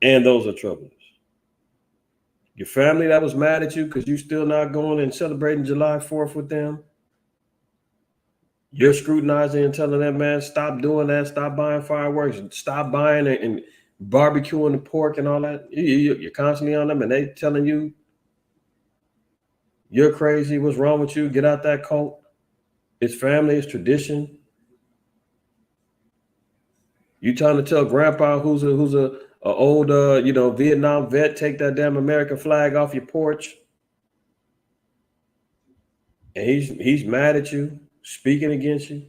And those are troubles. Your family that was mad at you because you still not going and celebrating July 4th with them. You're scrutinizing and telling that man, stop doing that, stop buying fireworks, stop buying and barbecuing the pork and all that. You're constantly on them and they telling you you're crazy, what's wrong with you, get out that cult. It's family, it's tradition. You trying to tell grandpa who's a old Vietnam vet, take that damn American flag off your porch. And he's mad at you, speaking against you.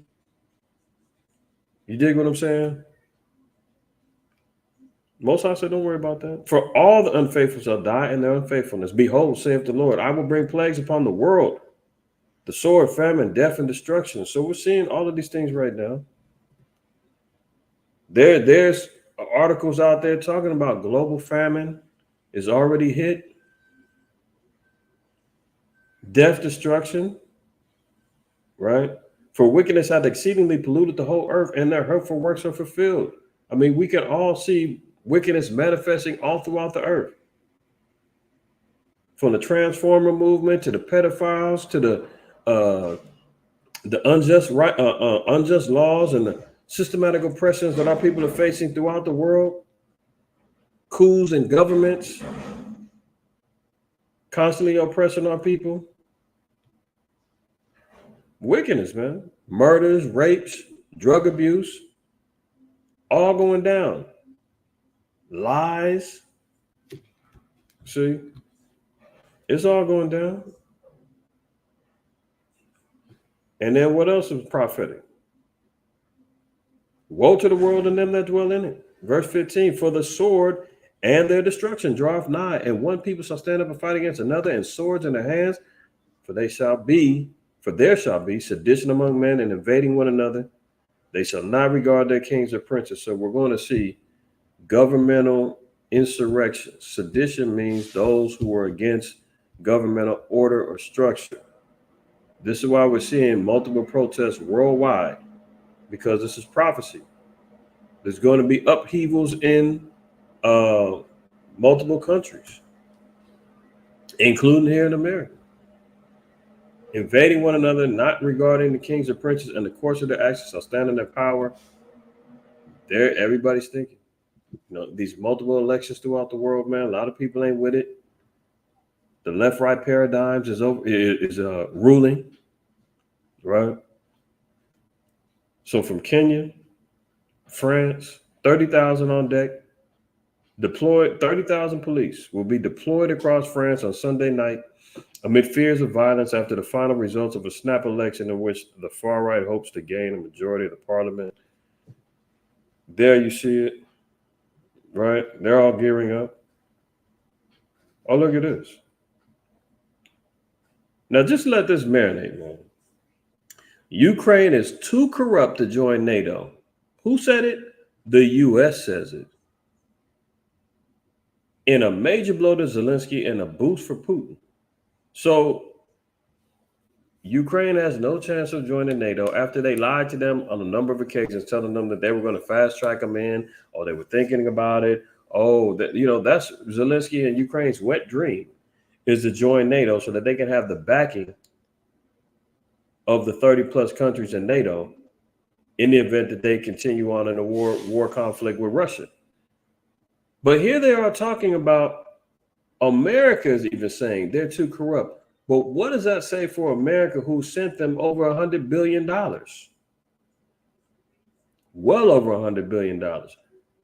You dig what I'm saying? Most I said, don't worry about that. For all the unfaithful shall die in their unfaithfulness. Behold, saith the Lord, I will bring plagues upon the world, the sword, famine, death, and destruction. So we're seeing all of these things right now. There's articles out there talking about global famine is already hit. Death, destruction, right? For wickedness hath exceedingly polluted the whole earth, and their hurtful works are fulfilled. I mean, we can all see wickedness manifesting all throughout the earth. From the transformer movement to the pedophiles to the unjust laws and the systematic oppressions that our people are facing throughout the world, coups and governments constantly oppressing our people. Wickedness, man. Murders, rapes, drug abuse, all going down. Lies. See, it's all going down. And then what else is prophetic? Woe to the world and them that dwell in it. Verse 15, for the sword and their destruction draweth nigh, and one people shall stand up and fight against another, and swords in their hands, for there shall be sedition among men and invading one another. They shall not regard their kings or princes. So we're going to see governmental insurrection. Sedition means those who are against governmental order or structure. This is why we're seeing multiple protests worldwide, because this is prophecy. There's going to be upheavals in multiple countries, including here in America. Invading one another, not regarding the kings or princes, and the course of their actions shall stand in their power. There, everybody's thinking. These multiple elections throughout the world, man. A lot of people ain't with it. The left-right paradigms is ruling, right? So from Kenya, France, 30,000 on deck. Deployed 30,000 police will be deployed across France on Sunday night amid fears of violence after the final results of a snap election in which the far right hopes to gain a majority of the parliament. There you see it, right? They're all gearing up. Oh, look at this. Now, just let this marinate, man. Ukraine is too corrupt to join NATO. Who said it? The U.S. says it. In a major blow to Zelensky and a boost for Putin. So Ukraine has no chance of joining NATO after they lied to them on a number of occasions, telling them that they were going to fast track them in, or they were thinking about it. Oh, that's Zelensky and Ukraine's wet dream, is to join NATO so that they can have the backing of the 30 plus countries in NATO in the event that they continue on in a war conflict with Russia. But here they are talking about America is even saying they're too corrupt. But what does that say for America, who sent them over $100 billion? Well over $100 billion.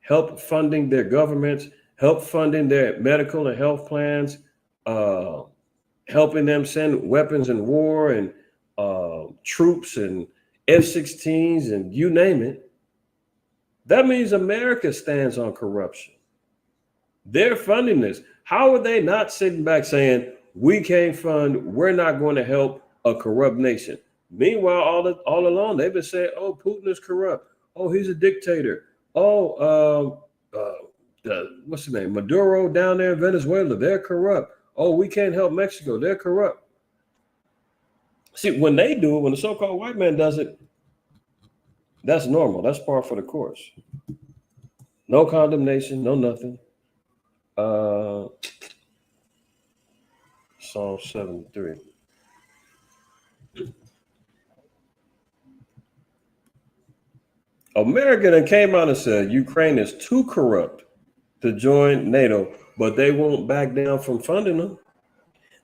Help funding their governments, help funding their medical and health plans, helping them send weapons in war and troops and F-16s and you name it. That means America stands on corruption. They're funding this. How are they not sitting back saying, we can't fund, we're not going to help a corrupt nation? Meanwhile, all along, they've been saying, oh, Putin is corrupt. Oh, he's a dictator. Oh, what's his name? Maduro down there in Venezuela, they're corrupt. Oh, we can't help Mexico, they're corrupt. See, when they do it, when the so-called white man does it, that's normal. That's par for the course. No condemnation, no nothing. Psalm 73. America then came out and said Ukraine is too corrupt to join NATO, but they won't back down from funding them.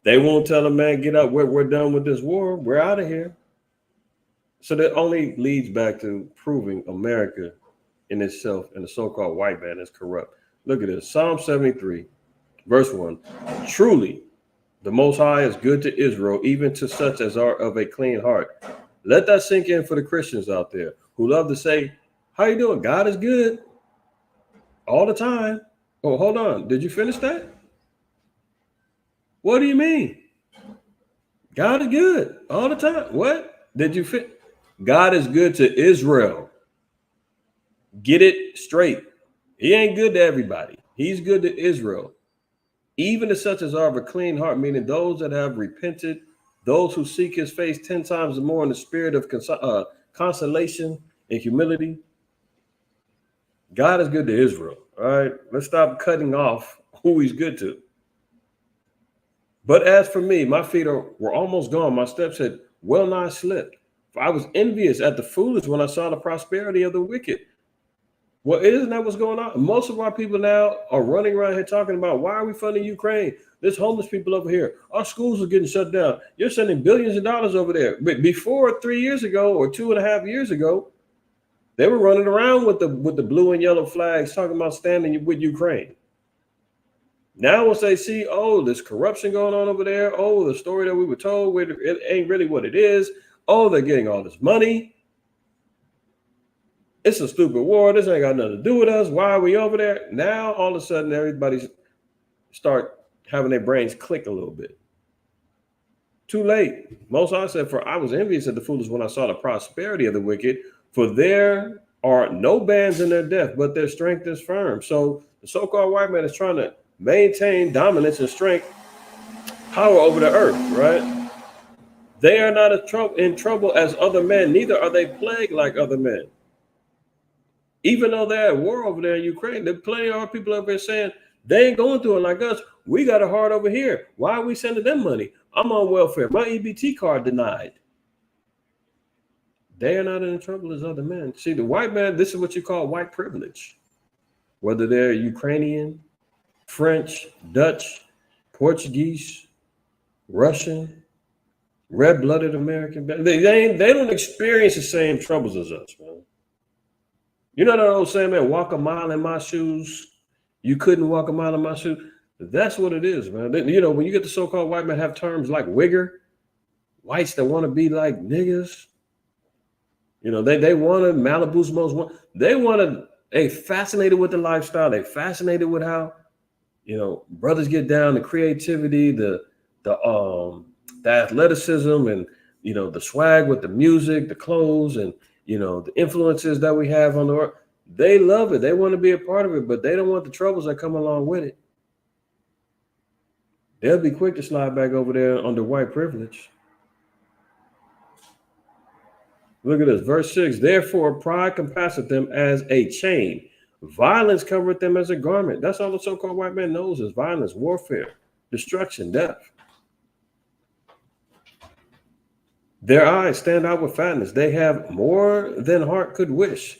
They won't tell them, man, get up, we're done with this war, we're out of here. So that only leads back to proving America in itself and the so-called white man is corrupt. Look at this, Psalm 73, verse 1. Truly, the Most High is good to Israel, even to such as are of a clean heart. Let that sink in for the Christians out there who love to say, how you doing? God is good all the time. Oh, hold on. Did you finish that? What do you mean? God is good all the time. What? Did you fit? God is good to Israel. Get it straight. He ain't good to everybody. He's good to Israel. Even to such as are of a clean heart, meaning those that have repented, those who seek his face 10 times more in the spirit of consolation and humility. God is good to Israel. All right. Let's stop cutting off who he's good to. But as for me, my feet were almost gone. My steps had well nigh slipped. For I was envious at the foolish when I saw the prosperity of the wicked. Well, isn't that what's going on? Most of our people now are running around here talking about, why are we funding Ukraine? There's homeless people over here. Our schools are getting shut down. You're sending billions of dollars over there. But before 3 years ago or 2.5 years ago, they were running around with the blue and yellow flags talking about standing with Ukraine. Now once they see, oh, there's corruption going on over there. Oh, the story that we were told, it ain't really what it is. Oh, they're getting all this money. It's a stupid war. This ain't got nothing to do with us. Why are we over there? Now, all of a sudden, everybody's start having their brains click a little bit. Too late. Most I said, I was envious of the foolish when I saw the prosperity of the wicked, for there are no bands in their death, but their strength is firm. So the so-called white man is trying to maintain dominance and strength, power over the earth, right? They are not in trouble as other men, neither are they plagued like other men. Even though they're at war over there in Ukraine, there are plenty of people over there saying they ain't going through it like us. We got it hard over here. Why are we sending them money? I'm on welfare. My EBT card denied. They are not in trouble as other men. See, the white man, this is what you call white privilege. Whether they're Ukrainian, French, Dutch, Portuguese, Russian, red-blooded American, they don't experience the same troubles as us, man. You know that old saying, man, walk a mile in my shoes. You couldn't walk a mile in my shoes. That's what it is, man. You know, when you get the so-called white man have terms like wigger, whites that want to be like niggas, you know, they want to, Malibu's most want, they want to, they fascinated with the lifestyle. They fascinated with how, you know, brothers get down, the creativity, the athleticism, and, you know, the swag with the music, the clothes, and, you know, the influences that we have on the world. They love it. They want to be a part of it, but they don't want the troubles that come along with it. They'll be quick to slide back over there under white privilege. Look at this, verse 6. Therefore, pride compasseth them as a chain. Violence covereth them as a garment. That's all the so-called white man knows is violence, warfare, destruction, death. Their eyes stand out with fatness. They have more than heart could wish.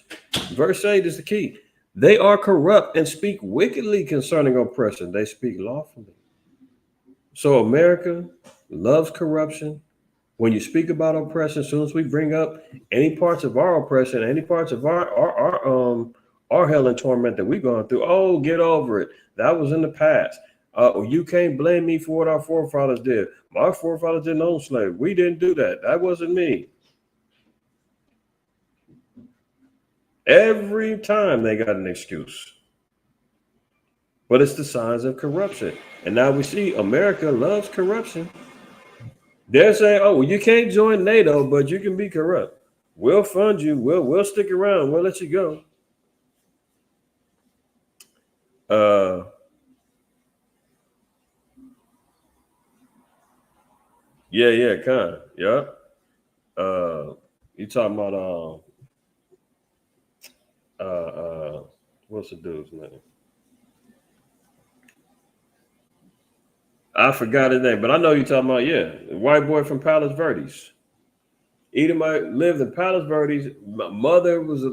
Verse 8 is the key. They are corrupt and speak wickedly concerning oppression. They speak lawfully. So America loves corruption. When you speak about oppression, as soon as we bring up any parts of our oppression, any parts of our hell and torment that we've gone through, oh, get over it. That was in the past. You can't blame me for what our forefathers did. My forefathers didn't own slaves. We didn't do that. That wasn't me. Every time they got an excuse. But it's the signs of corruption. And now we see America loves corruption. They're saying, oh, well, you can't join NATO, but you can be corrupt. We'll fund you. We'll stick around. We'll let you go. Yeah, kind of. Yeah. You talking about what's the dude's name? I forgot his name, but I know you're talking about, the white boy from Palos Verdes. Edomite lived in Palos Verdes. My mother was,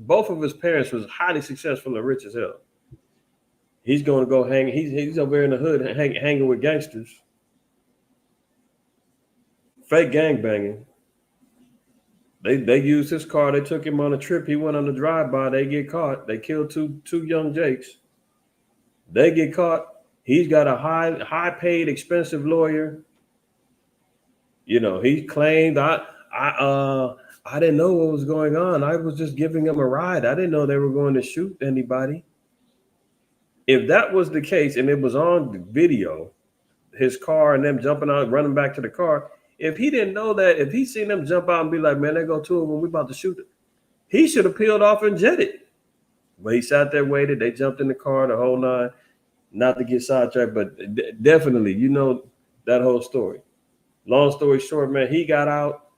both of his parents was highly successful and rich as hell. He's going to go hang. He's over there in the hood hanging with gangsters. Fake gang banging. They used his car. They took him on a trip. He went on a drive-by. They get caught. They killed two young Jakes. They get caught. He's got a high paid, expensive lawyer. You know, he claimed I didn't know what was going on. I was just giving him a ride. I didn't know they were going to shoot anybody. If that was the case and it was on video, his car and them jumping out, running back to the car, if he didn't know that, if he seen them jump out and be like, man, there go two of them, we about to shoot them, he should have peeled off and jetted. But he sat there, waited. They jumped in the car, the whole nine. Not to get sidetracked, but definitely, you know that whole story. Long story short, man, he got out.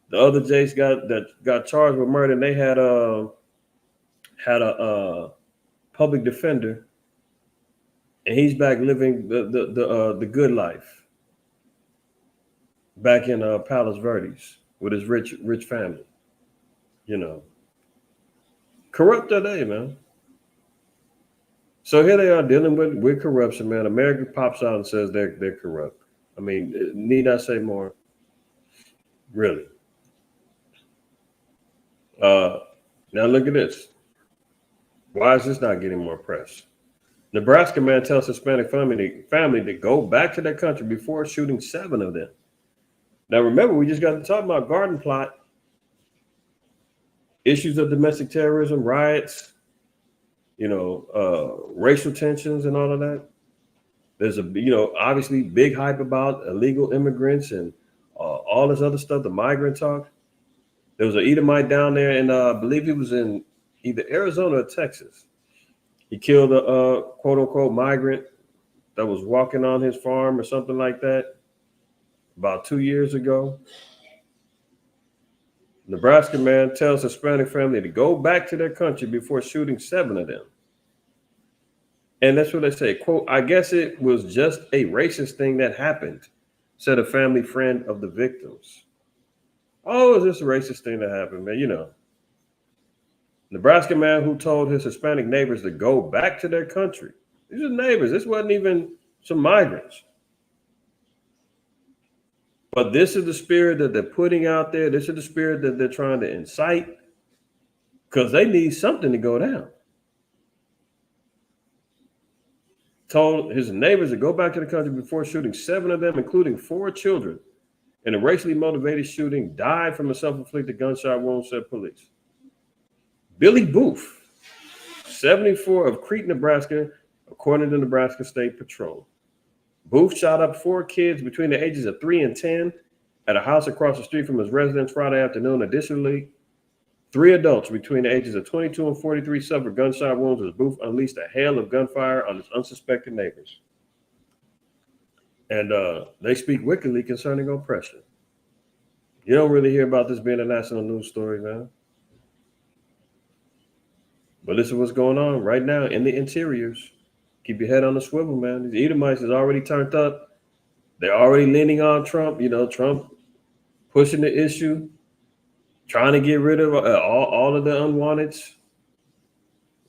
The other Jakes got charged with murder, and they had a public defender, and he's back living the good life back in Palos Verdes with his rich family. You know, corrupt today, man. So here they are dealing with corruption, man. America pops out and says they're corrupt. I mean, need I say more? Really? Now look at this. Why is this not getting more press? Nebraska man tells Hispanic family to go back to their country before shooting 7 of them. Now, remember, we just got to talk about Garden Plot, issues of domestic terrorism, riots, racial tensions and all of that. There's obviously big hype about illegal immigrants and all this other stuff, the migrant talk. There was an Edomite down there, and I believe he was in either Arizona or Texas. He killed a quote unquote migrant that was walking on his farm or something like that about 2 years ago. Nebraska man tells Hispanic family to go back to their country before shooting 7 of them. And that's what they say, quote, I guess it was just a racist thing that happened, said a family friend of the victims. Oh, is this a racist thing that happened, man? Nebraska man who told his Hispanic neighbors to go back to their country. These are neighbors. This wasn't even some migrants. But this is the spirit that they're putting out there. This is the spirit that they're trying to incite because they need something to go down. Told his neighbors to go back to the country before shooting 7 of them, including 4 children. In a racially motivated shooting, died from a self-inflicted gunshot wound, said police. Billy Booth, 74, of Crete, Nebraska, according to Nebraska State Patrol. Booth shot up 4 kids between the ages of 3 and 10 at a house across the street from his residence Friday afternoon. Additionally, 3 adults between the ages of 22 and 43 suffered gunshot wounds as Booth unleashed a hail of gunfire on his unsuspecting neighbors. And they speak wickedly concerning oppression. You don't really hear about this being a national news story, man. But this is what's going on right now in the interiors. Keep your head on the swivel, man. These Edomites is already turned up. They're already leaning on Trump. Trump pushing the issue, trying to get rid of all of the unwanteds,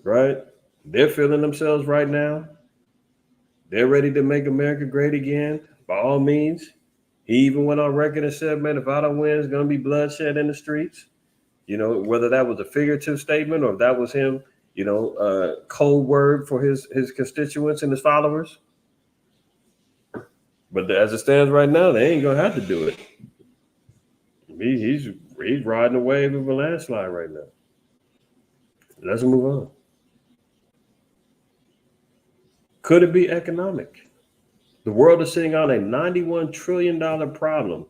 right? They're feeling themselves right now. They're ready to make America great again, by all means. He even went on record and said, man, if I don't win, it's going to be bloodshed in the streets. Whether that was a figurative statement or if that was him, code word for his constituents and his followers. But as it stands right now, they ain't going to have to do it. He's riding a wave of a landslide right now. Let's move on. Could it be economic? The world is sitting on a $91 trillion problem.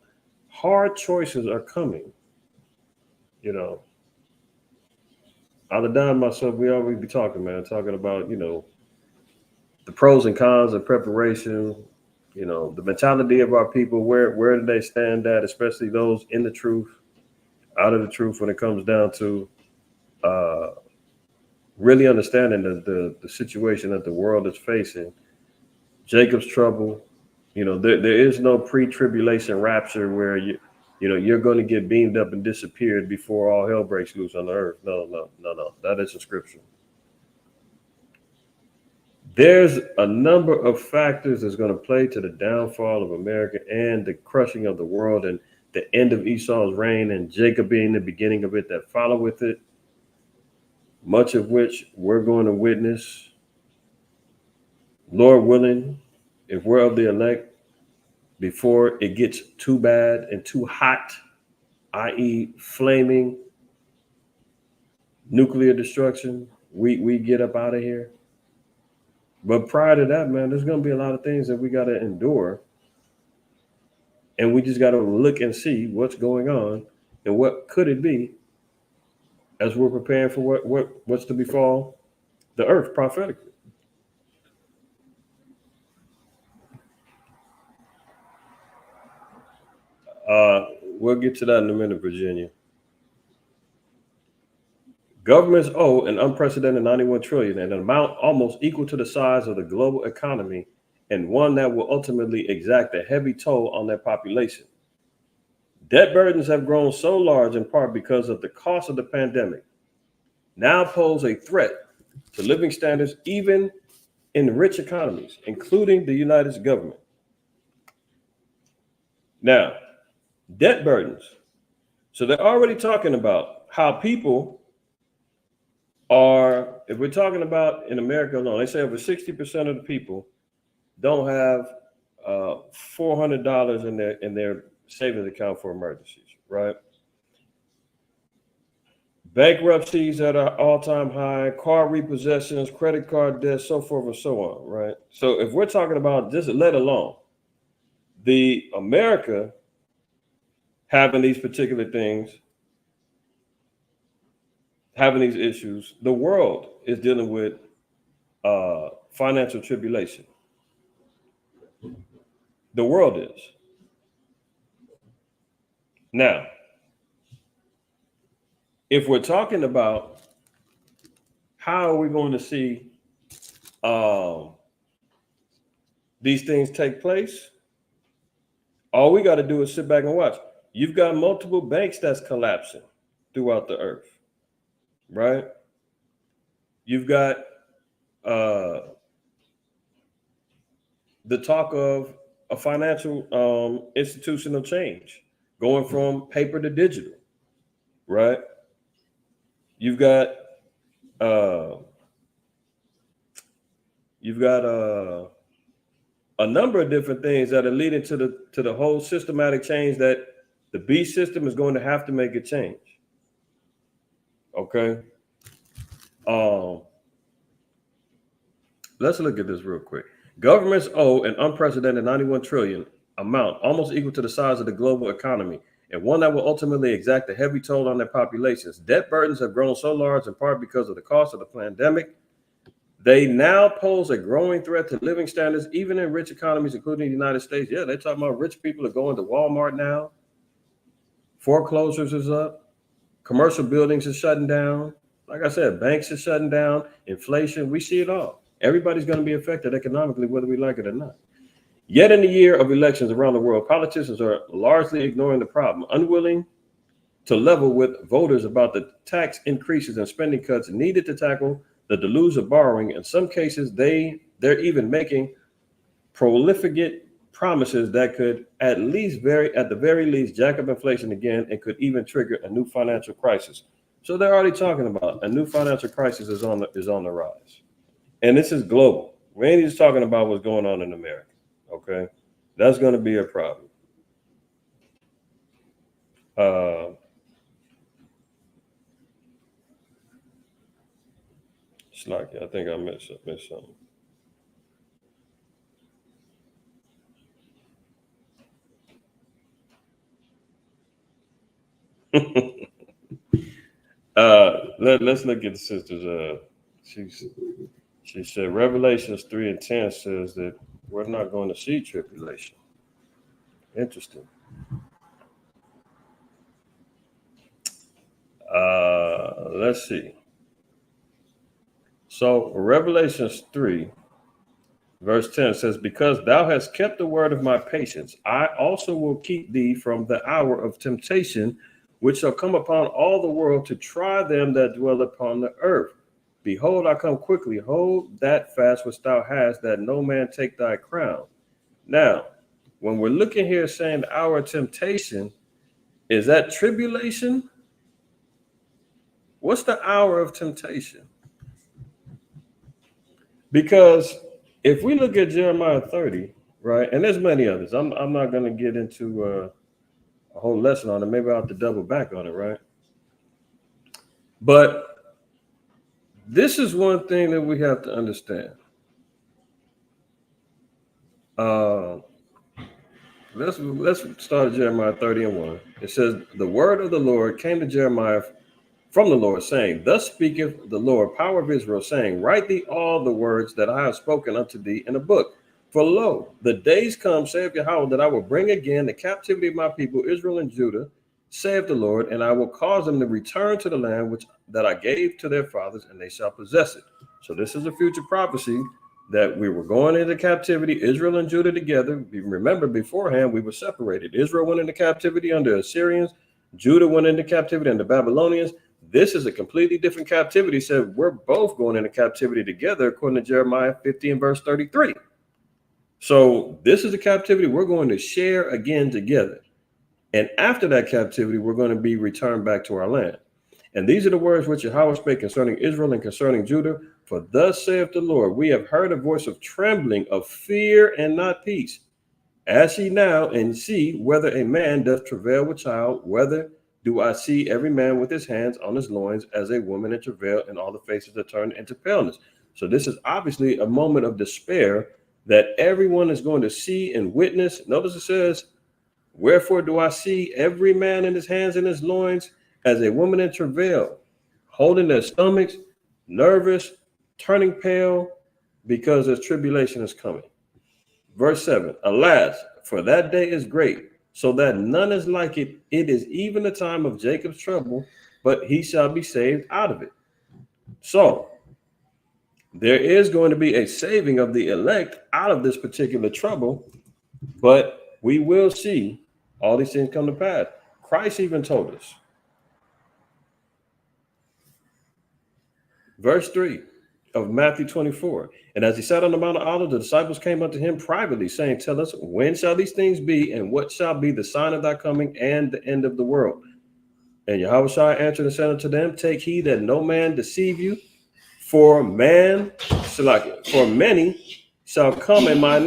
Hard choices are coming. Al-Adan and myself, we always be talking about, the pros and cons of preparation, the mentality of our people, where do they stand at, especially those in the truth, out of the truth when it comes down to really understanding the situation that the world is facing. Jacob's trouble, there is no pre-tribulation rapture where you're going to get beamed up and disappeared before all hell breaks loose on the earth. No. That isn't scripture. There's a number of factors that's going to play to the downfall of America and the crushing of the world and the end of Esau's reign and Jacob being the beginning of it that follow with it, much of which we're going to witness, Lord willing, if we're of the elect, before it gets too bad and too hot, i.e. flaming nuclear destruction, we get up out of here. But prior to that, man, there's going to be a lot of things that we got to endure. And we just got to look and see what's going on and what could it be as we're preparing for what's to befall the earth prophetically. We'll get to that in a minute, Virginia. Governments owe an unprecedented $91 trillion, an amount almost equal to the size of the global economy, and one that will ultimately exact a heavy toll on their population. Debt burdens have grown so large in part because of the cost of the pandemic, now pose a threat to living standards even in rich economies, including the United States government. Now, debt burdens. So they're already talking about how people are, if we're talking about in America alone, they say over 60% of the people don't have $400 in their savings account for emergencies, right? Bankruptcies at an all-time high, car repossessions, credit card debts, so forth and so on, right? So if we're talking about just let alone the America having these particular things, having these issues, the world is dealing with financial tribulation. The world is. Now, if we're talking about how are we going to see these things take place, all we got to do is sit back and watch. You've got multiple banks that's collapsing throughout the earth, right? You've got the talk of a financial institutional change going from paper to digital, right? You've got a number of different things that are leading to the whole systematic change that the beast system is going to have to make a change. Okay. Let's look at this real quick. Governments owe an unprecedented 91 trillion amount, almost equal to the size of the global economy, and one that will ultimately exact a heavy toll on their populations. Debt burdens have grown so large in part because of the cost of the pandemic. They now pose a growing threat to living standards, even in rich economies, including the United States. Yeah, they're talking about rich people are going to Walmart now. Foreclosures is up. Commercial buildings are shutting down. Like I said, banks are shutting down. Inflation, we see it all. Everybody's going to be affected economically, whether we like it or not. Yet in the year of elections around the world, politicians are largely ignoring the problem, unwilling to level with voters about the tax increases and spending cuts needed to tackle the deluge of borrowing. In some cases, they're even making prolific promises that could at the very least jack up inflation again and could even trigger a new financial crisis. So they're already talking about a new financial crisis is on the rise. And this is global. We ain't just talking about what's going on in America. Okay. That's going to be a problem. It's like, I think I missed something. Let's look at the sisters. She said Revelations 3:10 says that we're not going to see tribulation. Interesting. Let's see. So Revelations 3, verse 10 says, because thou hast kept the word of my patience, I also will keep thee from the hour of temptation, which shall come upon all the world to try them that dwell upon the earth. Behold, I come quickly. Hold that fast which thou hast, that no man take thy crown. Now, when we're looking here saying the hour of temptation, is that tribulation? What's the hour of temptation? Because if we look at Jeremiah 30, right, and there's many others, I'm not going to get into a whole lesson on it. Maybe I'll have to double back on it, right? But this is one thing that we have to understand. Let's start at Jeremiah 30:1. It says, the word of the Lord came to Jeremiah from the Lord, saying, thus speaketh the Lord, power of Israel, saying, write thee all the words that I have spoken unto thee in a book. For lo, the days come, saith Yahweh, that I will bring again the captivity of my people, Israel and Judah, saith the Lord, and I will cause them to return to the land that I gave to their fathers, and they shall possess it. So this is a future prophecy that we were going into captivity, Israel and Judah together. Remember, beforehand, we were separated. Israel went into captivity under Assyrians. Judah went into captivity under Babylonians. This is a completely different captivity. So we're both going into captivity together, according to Jeremiah 50 and verse 33. So this is a captivity we're going to share again together. And after that captivity, we're going to be returned back to our land. And these are the words which Yahweh spake concerning Israel and concerning Judah. For thus saith the Lord, we have heard a voice of trembling, of fear and not peace. Ask ye now and see whether a man doth travail with child, whether do I see every man with his hands on his loins as a woman in travail, and all the faces are turned into paleness. So this is obviously a moment of despair that everyone is going to see and witness. Notice it says, wherefore do I see every man in his hands and his loins as a woman in travail, holding their stomachs, nervous, turning pale, because their tribulation is coming. Verse 7, alas, for that day is great, so that none is like it. It is even the time of Jacob's trouble, but he shall be saved out of it. So there is going to be a saving of the elect out of this particular trouble, but we will see all these things come to pass. Christ even told us. Verse 3 of Matthew 24. And as he sat on the Mount of Olives, the disciples came unto him privately, saying, tell us, when shall these things be, and what shall be the sign of thy coming and the end of the world? And Yahushua answered and said unto them, take heed that no man deceive you, for many shall come in my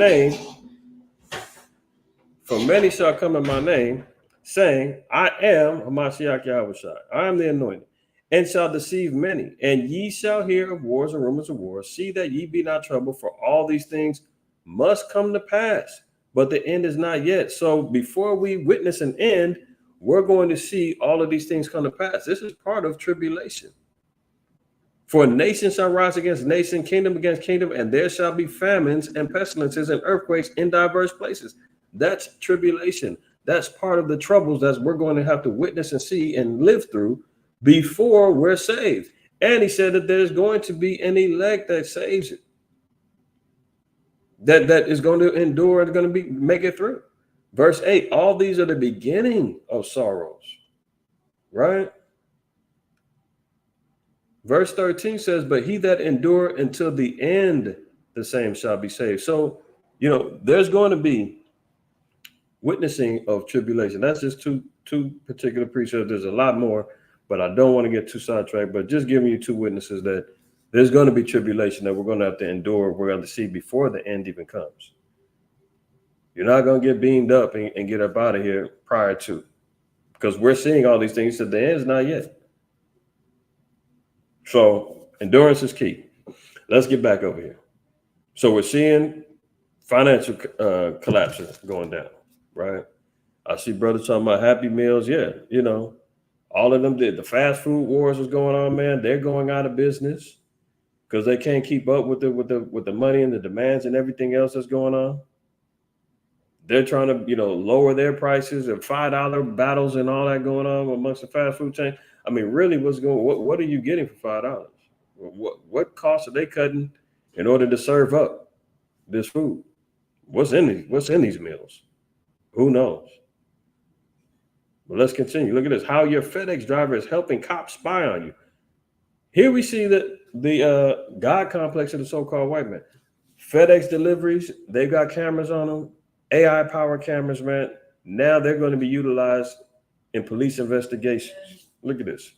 name, saying, I am Hamashiach Yahushua, I am the anointed, and shall deceive many. And ye shall hear of wars and rumors of wars. See that ye be not troubled, for all these things must come to pass, but the end is not yet. So before we witness an end, we're going to see all of these things come to pass. This is part of tribulation. For nation shall rise against nation, kingdom against kingdom, and there shall be famines and pestilences and earthquakes in diverse places. That's tribulation. That's part of the troubles that we're going to have to witness and see and live through before we're saved. And he said that there's going to be an elect that saves it, that is going to endure and going to make it through. Verse 8, all these are the beginning of sorrows, right? Verse 13 says, but he that endure until the end, the same shall be saved. So, there's going to be witnessing of tribulation. That's just two particular precepts. There's a lot more, but I don't want to get too sidetracked, but just giving you two witnesses that there's going to be tribulation that we're going to have to endure. We're going to see before the end even comes. You're not going to get beamed up and get up out of here prior to, because we're seeing all these things. So the end is not yet. So endurance is key. Let's get back over here. So we're seeing financial collapses going down, right? I see brothers talking about Happy Meals. Yeah, all of them did. The fast food wars was going on, man. They're going out of business because they can't keep up with the money and the demands and everything else that's going on. They're trying to, lower their prices and $5 battles and all that going on amongst the fast food chain. I mean, really, what are you getting for $5? What costs are they cutting in order to serve up this food? What's in these meals? Who knows? But let's continue. Look at this. How your FedEx driver is helping cops spy on you. Here we see that the God complex of the so-called white man. FedEx deliveries, they've got cameras on them. AI-powered cameras, man. Now they're going to be utilized in police investigations. Look at this.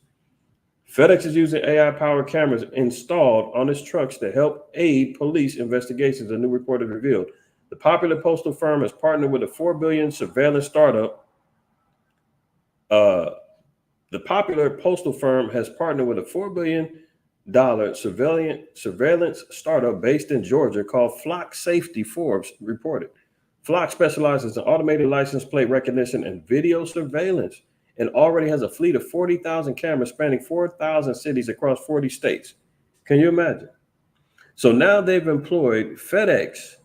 FedEx is using AI-powered cameras installed on its trucks to help aid police investigations, a new report has revealed. The popular postal firm has partnered with a $4 billion surveillance startup. The popular postal firm has partnered with a $4 billion surveillance startup based in Georgia called Flock Safety, Forbes reported. Flock specializes in automated license plate recognition and video surveillance and already has a fleet of 40,000 cameras spanning 4,000 cities across 40 states. Can you imagine? So now they've employed FedEx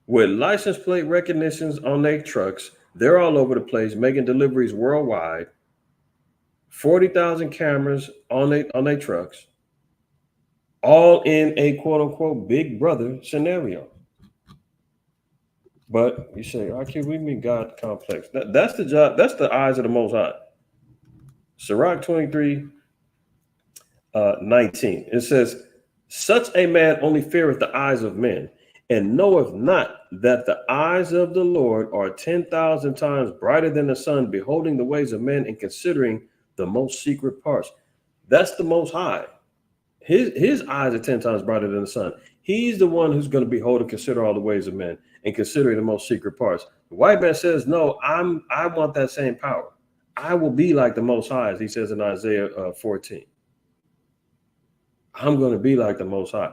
with license plate recognitions on their trucks. They're all over the place making deliveries worldwide. 40,000 cameras on their trucks, all in a quote unquote big brother scenario. But you say, okay, we mean God complex. That's the job. That's the eyes of the Most High. Sirach 23, 19. It says, such a man only feareth the eyes of men, and knoweth not that the eyes of the Lord are 10,000 times brighter than the sun, beholding the ways of men and considering the most secret parts. That's the Most High. His eyes are 10 times brighter than the sun. He's the one who's going to behold and consider all the ways of men and considering the most secret parts. The white man says, no, I want that same power. I will be like the Most High, as he says in Isaiah 14. I'm going to be like the Most High.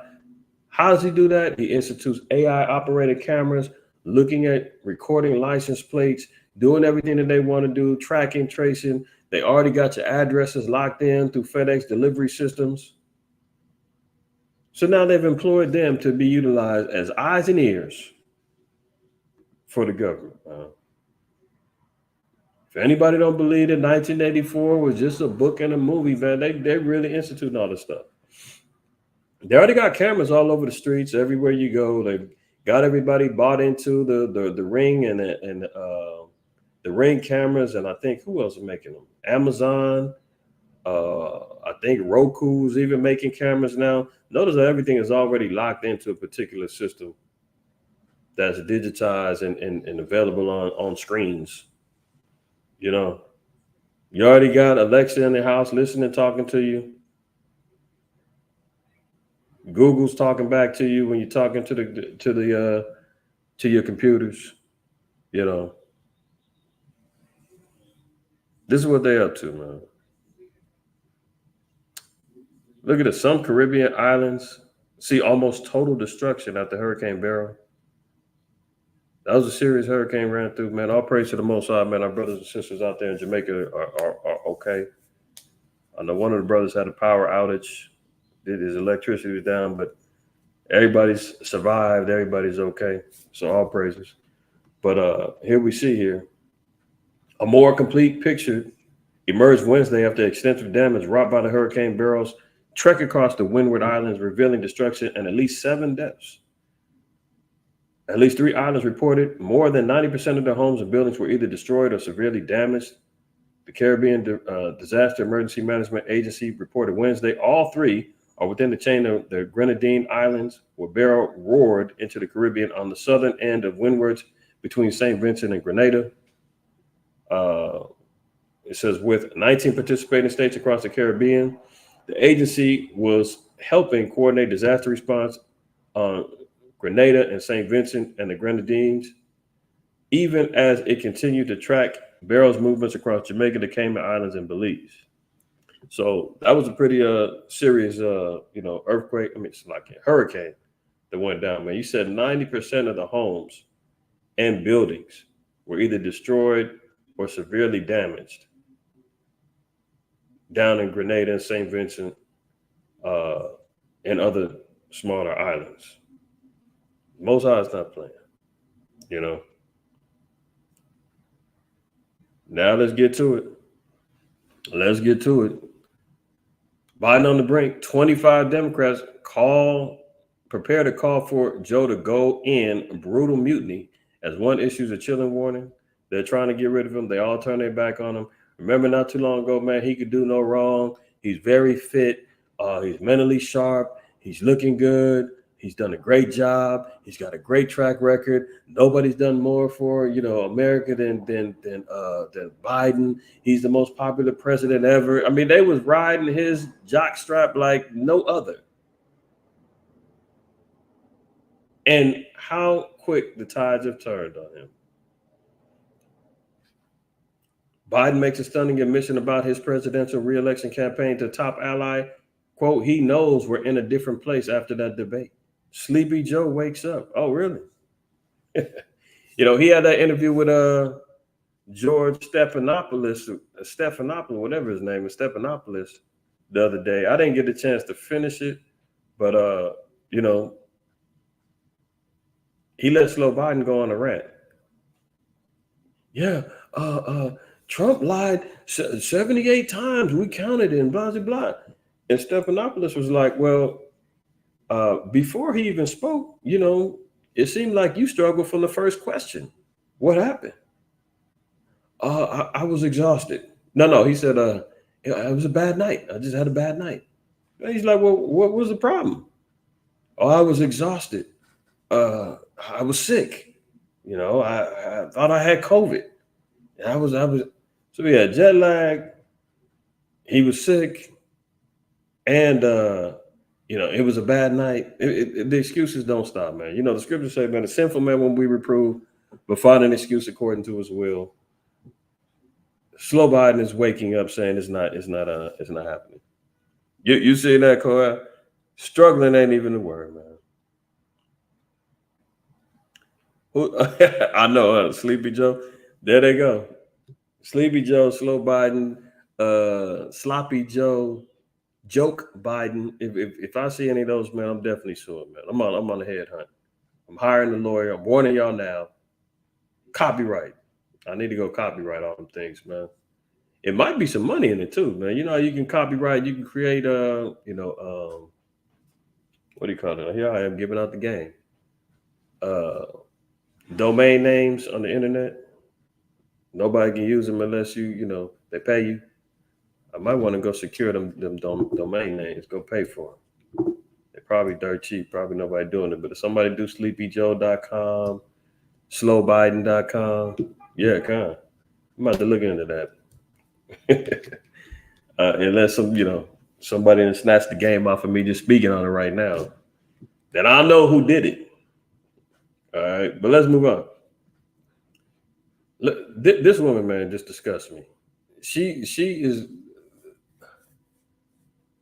How does he do that? He institutes AI operated cameras, looking at recording license plates, doing everything that they want to do, tracking, tracing. They already got your addresses locked in through FedEx delivery systems. So now they've employed them to be utilized as eyes and ears for the government. If anybody don't believe that 1984 was just a book and a movie, man, they really instituting all this stuff. They already got cameras all over the streets, everywhere you go. They got everybody bought into the Ring and the Ring cameras, and I think who else is making them? Amazon. I think Roku's even making cameras now. Notice that everything is already locked into a particular system that's digitized and available on screens. You know, you already got Alexa in the house listening, talking to you. Google's talking back to you when you're talking to your computers. You know, this is what they're up to, man. Look at this. Some Caribbean islands see almost total destruction after Hurricane Beryl. That was a serious hurricane ran through, man. All praise to the Most High, man. Our brothers and sisters out there in Jamaica are okay. I know one of the brothers had a power outage. His electricity was down, but everybody's survived. Everybody's okay. So all praises. But here we see here a more complete picture emerged Wednesday after extensive damage wrought by the Hurricane Beryl's trek across the Windward Islands, revealing destruction and at least 7 deaths. At least 3 islands reported more than 90% of their homes and buildings were either destroyed or severely damaged. The Caribbean Disaster Emergency Management Agency reported Wednesday all 3 are within the chain of the Grenadine Islands, where Beryl roared into the Caribbean on the southern end of windwards between St. Vincent and Grenada. It says with 19 participating states across the Caribbean, the agency was helping coordinate disaster response on Grenada and St. Vincent and the Grenadines, even as it continued to track Beryl's movements across Jamaica, the Cayman Islands, and Belize. So that was a pretty serious, earthquake. I mean, it's like a hurricane that went down, man. You said 90% of the homes and buildings were either destroyed or severely damaged down in Grenada and St. Vincent and other smaller islands. Most High is not playing, you know. Now let's get to it. Biden on the brink. 25 Democrats prepare to call for Joe to go in brutal mutiny as one issues a chilling warning. They're trying to get rid of him. They all turn their back on him. Remember not too long ago, man, he could do no wrong. He's very fit. He's mentally sharp. He's looking good. He's done a great job. He's got a great track record. Nobody's done more for, America than Biden. He's the most popular president ever. I mean, they was riding his jockstrap like no other. And how quick the tides have turned on him. Biden makes a stunning admission about his presidential reelection campaign to top ally. Quote, he knows we're in a different place after that debate. Sleepy Joe wakes up. Oh, really? He had that interview with George Stephanopoulos, whatever his name is, Stephanopoulos, the other day. I didn't get a chance to finish it, but he let Slow Biden go on a rant. Yeah, Trump lied 78 times. We counted it and blah, blah, blah. And Stephanopoulos was like, well, before he even spoke, it seemed like you struggled from the first question. What happened? I was exhausted. No, he said, it was a bad night. I just had a bad night. And he's like, well, what was the problem? Oh, I was exhausted. I was sick. I thought I had COVID. I was. So we had jet lag. He was sick. And, it was a bad night. The excuses don't stop, man. The scriptures say, man, a sinful man won't be reproved, but find an excuse according to his will. Slow Biden is waking up saying it's not happening. You see that, Corey? Struggling ain't even a word, man. I know, Sleepy Joe. There they go. Sleepy Joe, Slow Biden, Sloppy Joe, Joke Biden. If I see any of those, man, I'm definitely suing, man. I'm on a head hunt. I'm hiring a lawyer. I'm warning y'all now. Copyright. I need to go copyright all them things, man. It might be some money in it too, man. You know, you can copyright, you can create what do you call it? Here I am giving out the game. Domain names on the internet. Nobody can use them unless they pay you. I might want to go secure them domain names, go pay for them. They're probably dirt cheap, probably nobody doing it. But if somebody do sleepyjoe.com, slowbiden.com, yeah, I'm about to look into that. Unless somebody done snatched the game off of me just speaking on it right now, then I'll know who did it. All right, but let's move on. Look, this woman, man, just disgusts me. She is.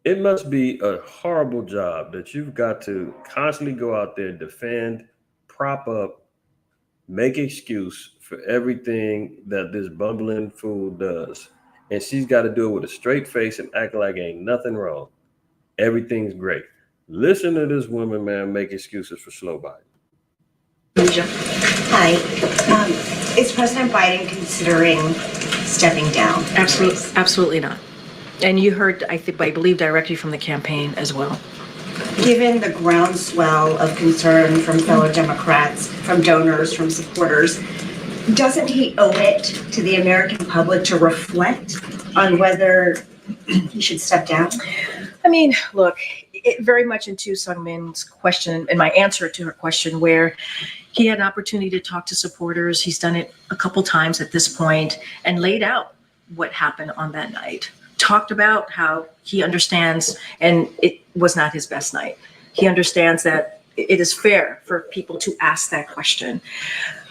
It must be a horrible job that you've got to constantly go out there, defend, prop up, make excuse for everything that this bumbling fool does. And she's got to do it with a straight face and act like ain't nothing wrong. Everything's great. Listen to this woman, man, make excuses for Slow Biden. Hi. Is President Biden considering stepping down? Absolutely not. And you heard, I believe, directly from the campaign as well. Given the groundswell of concern from fellow Democrats, from donors, from supporters, doesn't he owe it to the American public to reflect on whether he should step down? I mean, look, it very much into Sung Min's question and my answer to her question, where he had an opportunity to talk to supporters. He's done it a couple times at this point and laid out what happened on that night. Talked about how he understands, and it was not his best night. He understands that it is fair for people to ask that question.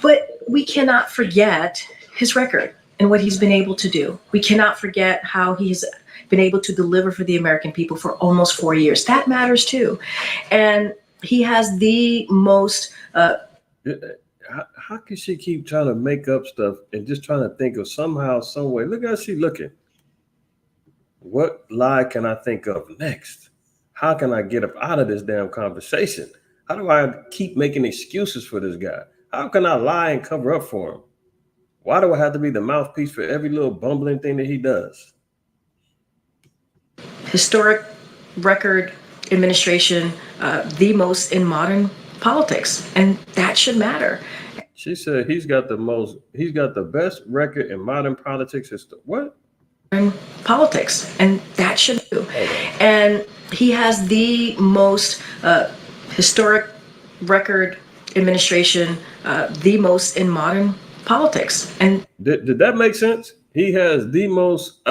But we cannot forget his record and what he's been able to do. We cannot forget how he's been able to deliver for the American people for almost 4 years. That matters too. And he has the most... How can she keep trying to make up stuff and just trying to think of somehow, some way? Look how she's looking. What lie can I think of next? How can I get up out of this damn conversation? How do I keep making excuses for this guy? How can I lie and cover up for him? Why do I have to be the mouthpiece for every little bumbling thing that he does? Historic record administration, the most in modern politics, and that should matter. She said he's got the best record in modern politics. What? In politics, and that should do. And he has the most historic record administration, the most in modern politics. And did that make sense? He has the most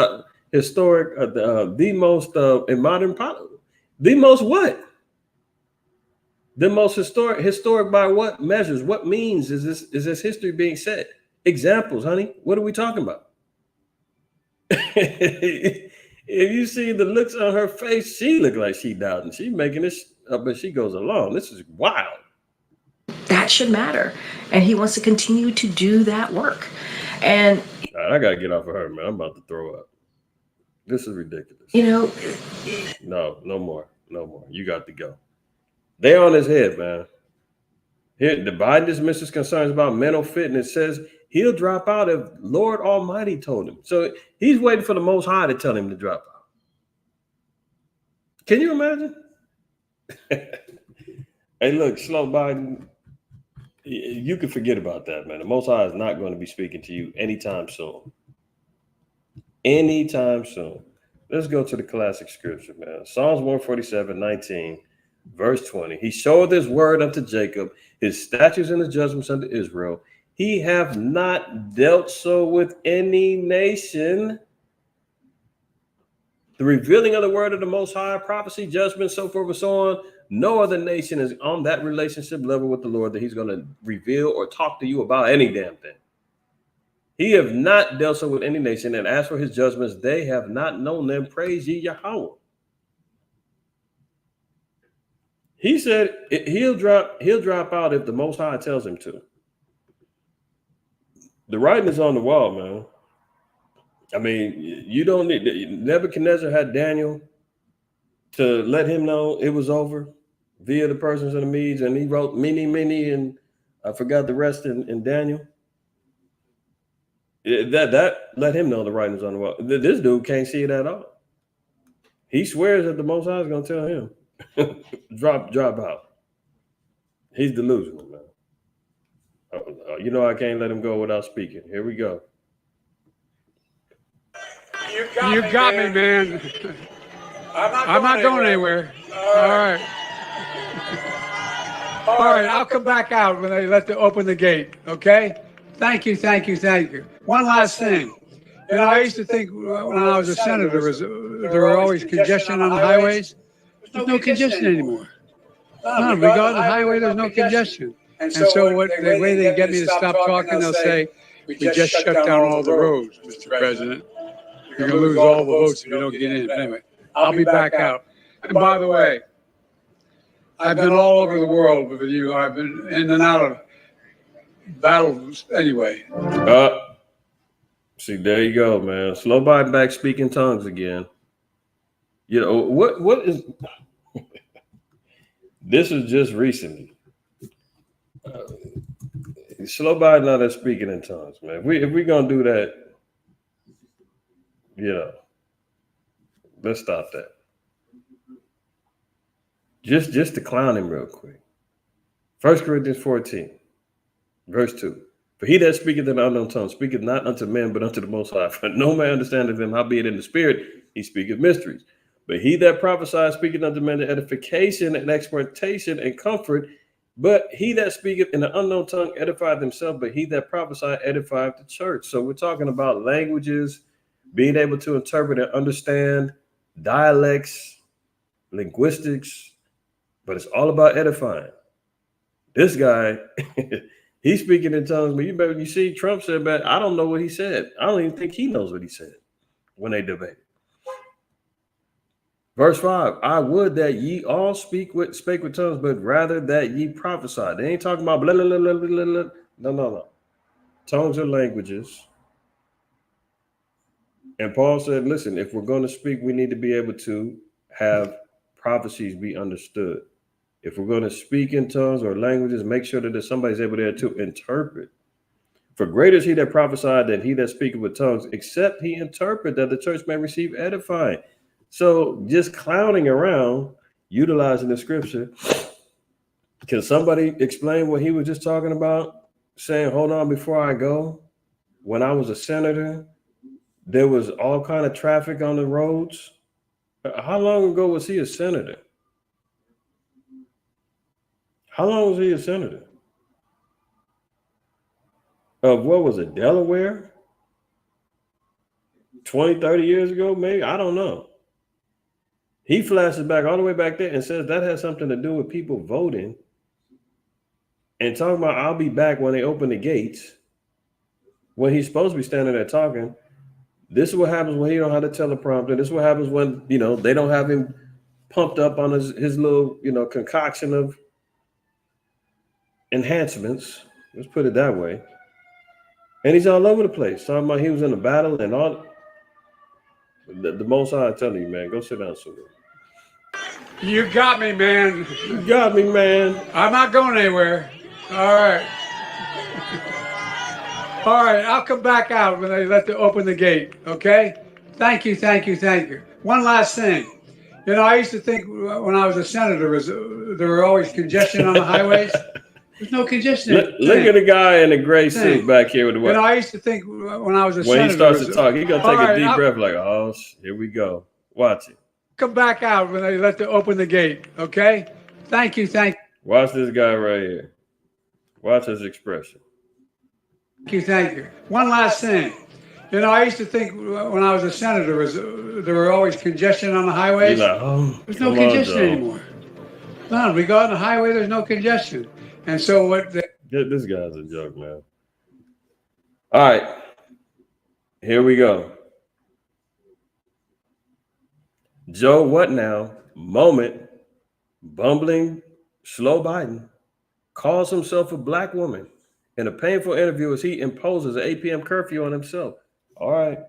historic, the most in modern politics. The most what? The most historic by what measures? What means is this history being set? Examples, honey. What are we talking about? If you see the looks on her face, she look like she doubting. She making this up as she goes along. This is wild. That should matter. And he wants to continue to do that work. And I gotta get off of her, man. I'm about to throw up. This is ridiculous. No more. You got to go. They on his head, man. Here, the Biden dismisses concerns about mental fitness, says he'll drop out if Lord Almighty told him. So he's waiting for the Most High to tell him to drop out. Can you imagine? Hey, look, Slow Biden, you can forget about that, man. The Most High is not going to be speaking to you anytime soon. Anytime soon. Let's go to the classic scripture, man. Psalms 147:19, verse 20. He showed his word unto Jacob, his statutes and his judgments unto Israel. He have not dealt so with any nation. The revealing of the word of the Most High, prophecy, judgment, so forth and so on. No other nation is on that relationship level with the Lord that he's going to reveal or talk to you about any damn thing. He have not dealt so with any nation, and as for his judgments, they have not known them. Praise ye Yahweh. He said he'll drop out if the Most High tells him to. The writing is on the wall, man. I mean, you don't need. Nebuchadnezzar had Daniel to let him know it was over via the persons of the Medes, and he wrote many, and I forgot the rest in Daniel. That let him know the writing's on the wall. This dude can't see it at all. He swears that the Most High is going to tell him. drop out. He's delusional, man. You know I can't let him go without speaking. Here we go. You got me, man. I'm not going anywhere. All right. All right, I'll come back out when they open the gate, okay? Thank you. One last thing. You know, I used to think when I was a senator, there were always congestion on the highways. There's no congestion anymore. No, we go on the highway, there's no congestion. And so the way they get me to stop talking, they'll say, we just shut down all the roads, Mr. President. You're going to lose all the votes if you don't get in. But anyway, I'll be back out. And by the way, I've been all over the world with you. I've been in and out of battles anyway. See, there you go, man. Slow by back speaking tongues again. You know, what is this is just recently. Slow by now that's speaking in tongues, man. If we're gonna do that, you know, let's stop that. Just to clown him real quick. 1 Corinthians 14, verse 2. For he that speaketh in an unknown tongue speaketh not unto men, but unto the Most High. For no man understandeth him, howbeit in the spirit he speaketh mysteries. But he that prophesieth speaketh unto men to edification and exhortation and comfort. But he that speaketh in an unknown tongue edifieth himself, but he that prophesieth edifieth the church. So we're talking about languages, being able to interpret and understand dialects, linguistics, but it's all about edifying. This guy, he's speaking in tongues, but you see Trump said that I don't know what he said. I don't even think he knows what he said when they debated. Verse 5, I would that ye all spake with tongues, but rather that ye prophesy. They ain't talking about blah, blah, blah, blah, blah, blah. No. Tongues are languages. And Paul said, listen, if we're going to speak, we need to be able to have prophecies be understood. If we're going to speak in tongues or languages, make sure that there's somebody's able there to interpret. For greater is he that prophesied than he that speaketh with tongues, except he interpret, that the church may receive edifying. So just clowning around, utilizing the scripture. Can somebody explain what he was just talking about? Saying, hold on, before I go, when I was a senator, there was all kind of traffic on the roads. How long ago was he a senator? How long was he a senator? Of what was it, Delaware? 20, 30 years ago, maybe? I don't know. He flashes back all the way back there and says that has something to do with people voting and talking about I'll be back when they open the gates, when he's supposed to be standing there talking. This is what happens when he don't have the teleprompter. This is what happens when, you know, they don't have him pumped up on his little, you know, concoction of enhancements. Let's put it that way. And he's all over the place. Talking about he was in a battle and all. The Most High, I'm telling you, man, go sit down somewhere. You got me, man. You got me, man. I'm not going anywhere. All right. All right, I'll come back out when they open the gate, okay? Thank you. One last thing. You know, I used to think when I was a senator, there were always congestion on the highways. There's no congestion. Look at the guy in the gray suit back here with the white. You know, I used to think when I was a senator. When he starts to talk, he's going to take a deep breath like, oh, here we go. Watch it. Come back out when they open the gate, okay? Thank you. Watch this guy right here. Watch his expression. Thank you. One last thing. You know, I used to think when I was a senator, there were always congestion on the highways. Like, oh, There's no congestion anymore. None. We go on the highway, there's no congestion. And so what? This guy's a joke, man. All right, here we go. Joe, what now? Moment, bumbling, slow Biden calls himself a black woman in a painful interview as he imposes an 8 p.m. curfew on himself. All right,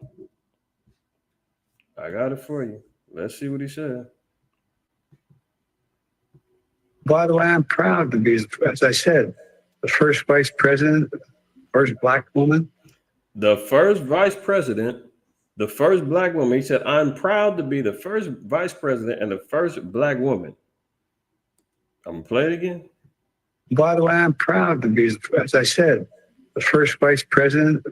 I got it for you. Let's see what he said. By the way, I'm proud to be, as I said, the first vice president, first black woman. The first vice president, the first black woman. He said, I'm proud to be the first vice president and the first black woman. I'm going to play it again. By the way, I'm proud to be, as I said, the first vice president,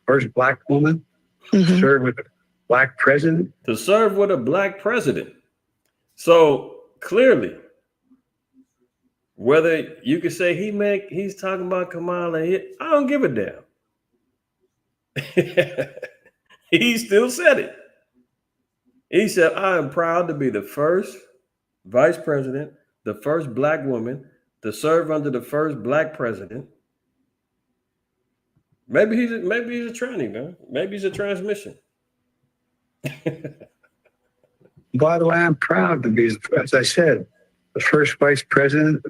first black woman to serve with a black president. To serve with a black president. So clearly, whether you could say he's talking about Kamala, I don't give a damn. He still said it. He said, I am proud to be the first vice president, the first black woman to serve under the first black president. Maybe he's a tranny, man. Maybe he's a transmission. By the way, I'm proud to be, as I said, the first vice president,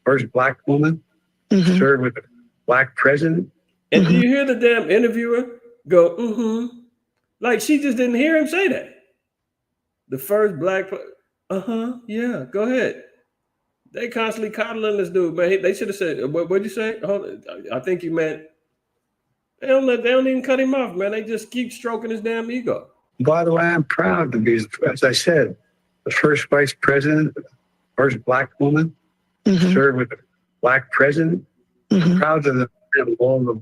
first black woman to serve with a black president. And do you hear the damn interviewer go, like she just didn't hear him say that. The first black, yeah, go ahead. They constantly coddling this dude, man. They should have said, what'd you say? I think you meant, they don't even cut him off, man. They just keep stroking his damn ego. By the way, I'm proud to be, as I said, the first vice president, first black woman to serve with a black president. Proud of the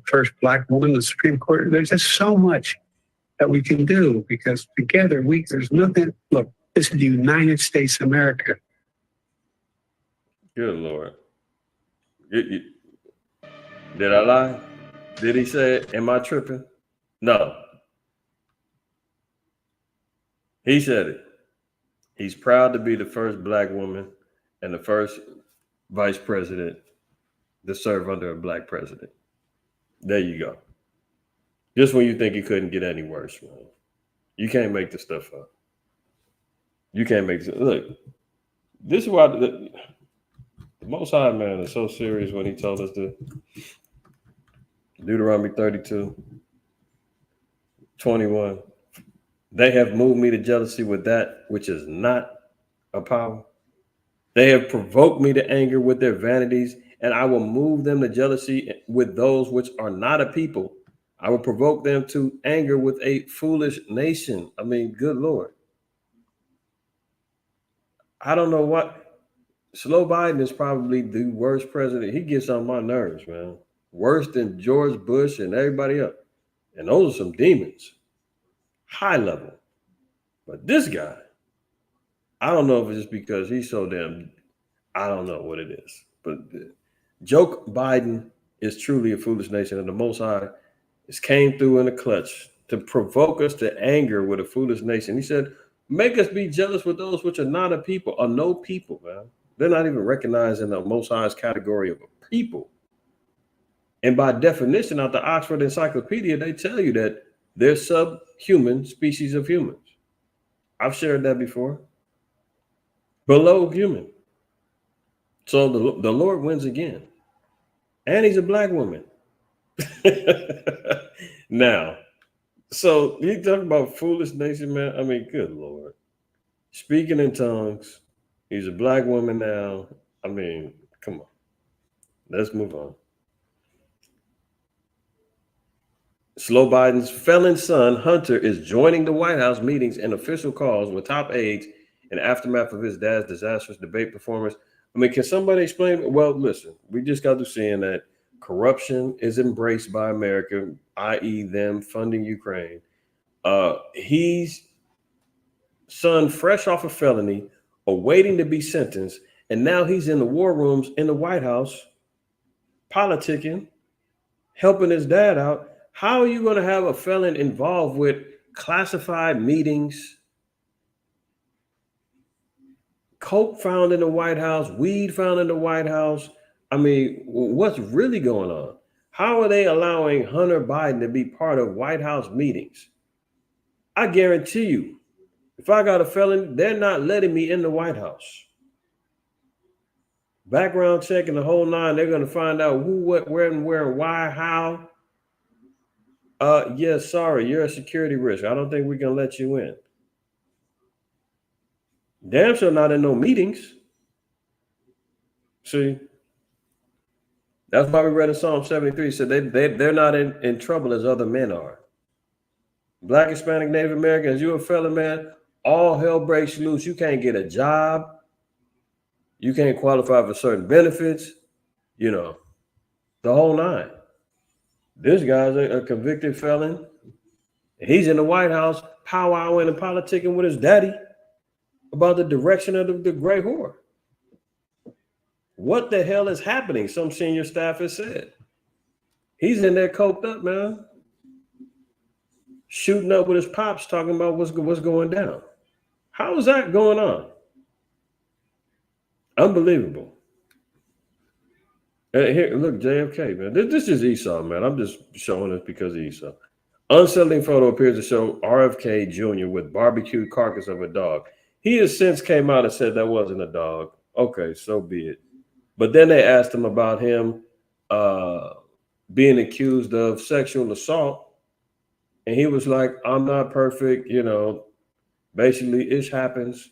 first black woman in the Supreme Court. There's just so much that we can do because together there's nothing. Look, this is the United States of America. Good Lord. Did I lie? Did he say it? Am I tripping? No. He said it. He's proud to be the first black woman and the first vice president to serve under a black president. There you go. Just when you think it couldn't get any worse, man. You can't make this stuff up. You can't make this. Look, this is why the Most High, man, is so serious when he told us to Deuteronomy 32:21. They have moved me to jealousy with that which is not a power. They have provoked me to anger with their vanities, and I will move them to jealousy with those which are not a people. I will provoke them to anger with a foolish nation. I mean, good Lord. I don't know what. Slow Biden is probably the worst president. He gets on my nerves, man. Worse than George Bush and everybody else. And those are some demons. High level. But this guy, I don't know if it's just because he's so damn, I don't know what it is. But joke Biden is truly a foolish nation, and the Most High has came through in a clutch to provoke us to anger with a foolish nation. He said, make us be jealous with those which are not a people, or no people, man. They're not even recognized in the Most High's category of a people. And by definition, out the Oxford Encyclopedia, they tell you that they're subhuman species of humans. I've shared that before. Below human. So the Lord wins again. And he's a black woman. Now, so you talk about foolish nation, man. I mean, good Lord. Speaking in tongues. He's a black woman now. I mean, come on. Let's move on. Slow Biden's felon son, Hunter, is joining the White House meetings and official calls with top aides in aftermath of his dad's disastrous debate performance. I mean, can somebody explain? Well, listen, we just got to seeing that corruption is embraced by America, i.e. them funding Ukraine. He's son fresh off a felony, awaiting to be sentenced, and now he's in the war rooms in the White House, politicking, helping his dad out. How are you going to have a felon involved with classified meetings, coke found in the White House, weed found in the White House? I mean, what's really going on? How are they allowing Hunter Biden to be part of White House meetings? I guarantee you, if I got a felon, they're not letting me in the White House. Background check and the whole nine, they're going to find out who, what, where, and why, how. Yeah, sorry, you're a security risk. I don't think we can let you in. Damn sure not in no meetings. See, that's why we read in Psalm 73, said they're not in trouble as other men are. Black, Hispanic, Native Americans, you a felon, man, all hell breaks loose. You can't get a job. You can't qualify for certain benefits, you know, the whole nine. This guy's a convicted felon. He's in the White House powwowing and politicking with his daddy about the direction of the gray whore. What the hell is happening? Some senior staff has said. He's in there coked up, man. Shooting up with his pops, talking about what's going down. How is that going on? Unbelievable. Here, look, JFK, man. This is Esau, man. I'm just showing this because of Esau. Unsettling photo appears to show RFK Jr. with barbecued carcass of a dog. He has since came out and said that wasn't a dog. Okay, so be it. But then they asked him about him being accused of sexual assault. And he was like, I'm not perfect, you know, basically ish happens.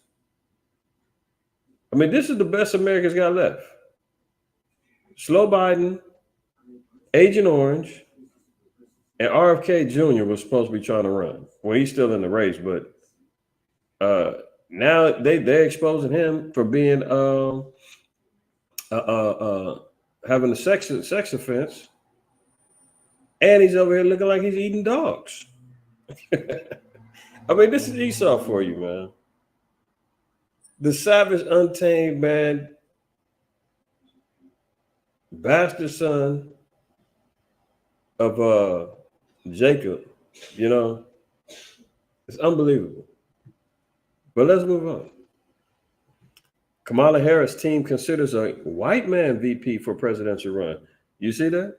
I mean, this is the best America's got left. Slow Biden, Agent Orange, and RFK Jr. was supposed to be trying to run. Well, he's still in the race, but now they're exposing him for being having a sex offense. And he's over here looking like he's eating dogs. I mean, this is Esau for you, man. The savage, untamed man, bastard son of Jacob, you know, it's unbelievable. But let's move on. Kamala Harris' team considers a white man VP for presidential run. You see that?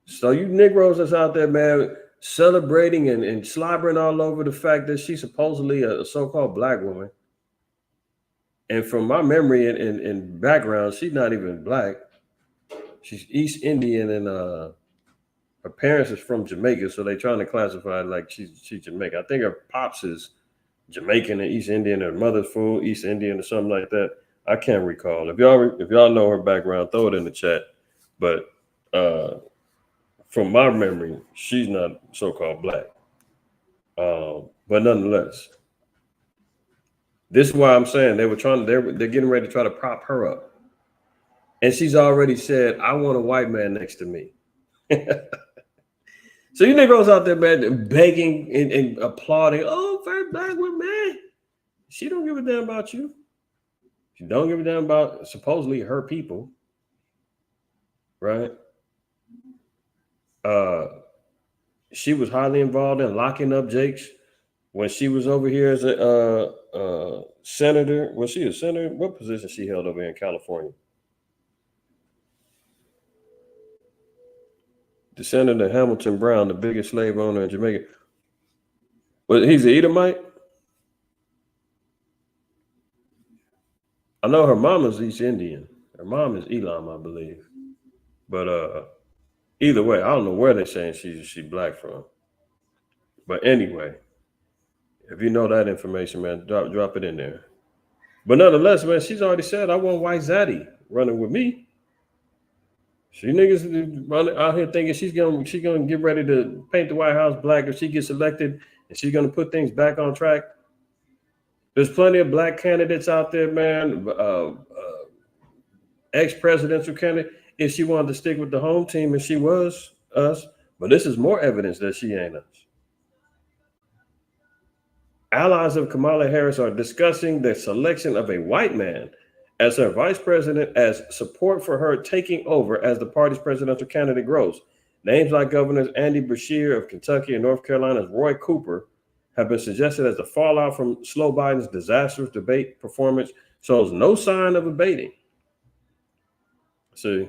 So you Negroes that's out there, man, celebrating and slobbering all over the fact that she's supposedly a so-called black woman. And from my memory and background, she's not even black. She's East Indian, and her parents is from Jamaica, so they're trying to classify it like she's Jamaican. I think her pops is Jamaican and East Indian, her mother's full East Indian or something like that. I can't recall. If y'all know her background, throw it in the chat. But from my memory, she's not so-called black. But nonetheless, this is why I'm saying they're getting ready to try to prop her up. And she's already said, I want a white man next to me. So you Negroes out there, man, begging and applauding. Oh, first black woman. She don't give a damn about you. She don't give a damn about supposedly her people. Right? She was highly involved in locking up Jakes when she was over here as a senator. Was she a senator? What position she held over here in California? The Senator Hamilton Brown, the biggest slave owner in Jamaica. Well, he's an Edomite. I know her mom is East Indian. Her mom is Elam, I believe. But either way, I don't know where they're saying she's black from. But anyway, if you know that information, man, drop it in there. But nonetheless, man, she's already said, I want white Zaddy running with me. She niggas running out here thinking she's gonna get ready to paint the White House black if she gets elected, and she's gonna put things back on track. There's plenty of black candidates out there, man. Ex-presidential candidate. If she wanted to stick with the home team, and she was us, but this is more evidence that she ain't us. Allies of Kamala Harris are discussing the selection of a white man as her vice president, as support for her taking over as the party's presidential candidate grows. Names like Governors Andy Beshear of Kentucky and North Carolina's Roy Cooper have been suggested as the fallout from slow Biden's disastrous debate performance shows no sign of abating. See?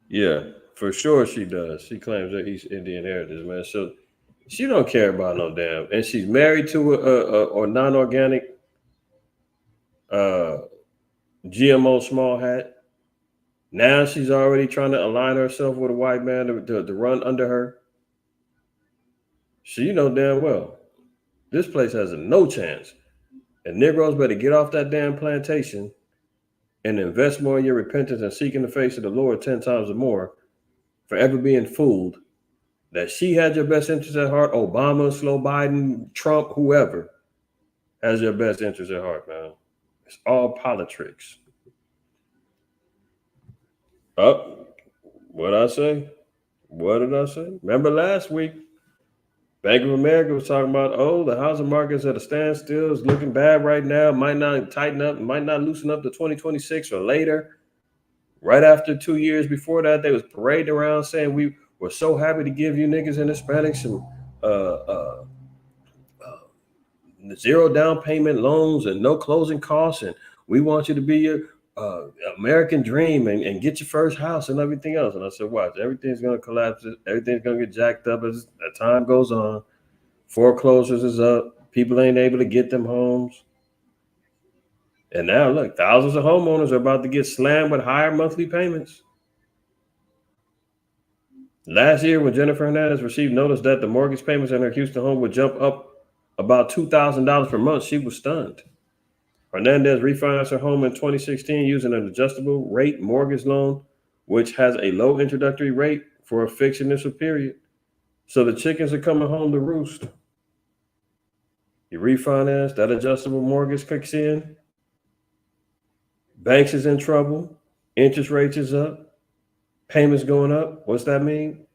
Yeah, for sure she does. She claims that East Indian heritage, man. So she don't care about no damn. And she's married to a non-organic GMO small hat. Now she's already trying to align herself with a white man to run under her. She know damn well this place has no chance. And Negroes better get off that damn plantation and invest more in your repentance and seeking the face of the Lord 10 times or more for ever being fooled that she had your best interest at heart. Obama, slow Biden, Trump, whoever has your best interest at heart, man. It's all politics. What I say? What did I say? Remember last week, Bank of America was talking about, the housing market's at a standstill. It's looking bad right now. Might not tighten up, might not loosen up to 2026 or later. Right after 2 years before that, they was parading around saying we were so happy to give you niggas and Hispanics some zero down payment loans and no closing costs, and we want you to be your American dream and get your first house and everything else. And I said, watch, everything's going to collapse. Everything's going to get jacked up as time goes on. Foreclosures is up. People ain't able to get them homes. And now, look, thousands of homeowners are about to get slammed with higher monthly payments. Last year, when Jennifer Hernandez received notice that the mortgage payments in her Houston home would jump up about $2,000 per month, she was stunned. Hernandez refinanced her home in 2016 using an adjustable rate mortgage loan, which has a low introductory rate for a fixed initial period. So the chickens are coming home to roost. You refinance, that adjustable mortgage kicks in. Banks is in trouble. Interest rates is up. Payments going up. What's that mean?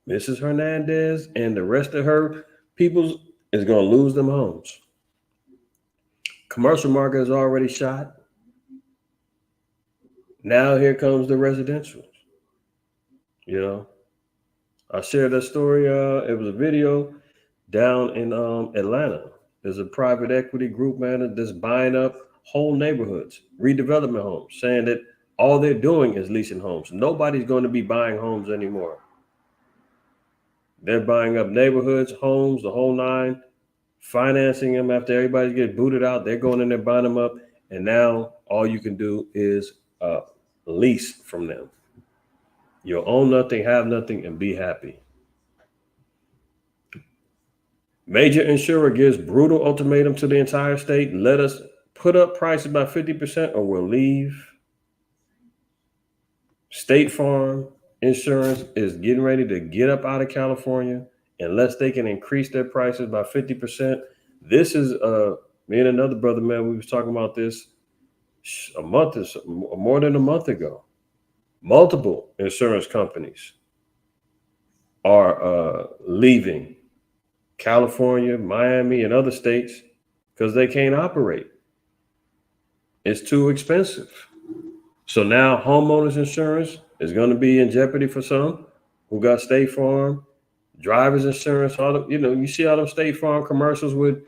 Mrs. Hernandez and the rest of her people is going to lose them homes. Commercial market is already shot. Now here comes the residential. You know, I shared that story. It was a video down in Atlanta. There's a private equity group, man, that's buying up whole neighborhoods, redevelopment homes, saying that all they're doing is leasing homes. Nobody's going to be buying homes anymore. They're buying up neighborhoods, homes, the whole nine, financing them after everybody gets booted out. They're going in there buying them up. And now all you can do is lease from them. You'll own nothing, have nothing, and be happy. Major insurer gives brutal ultimatum to the entire state. Let us put up prices by 50% or we'll leave. State Farm Insurance is getting ready to get up out of California unless they can increase their prices by 50%. This is me and another brother, man, we was talking about this more than a month ago. Multiple insurance companies are leaving California, Miami, and other states because they can't operate. It's too expensive. So now homeowners insurance is going to be in jeopardy for some who got State Farm, driver's insurance. All the, you see all those State Farm commercials with,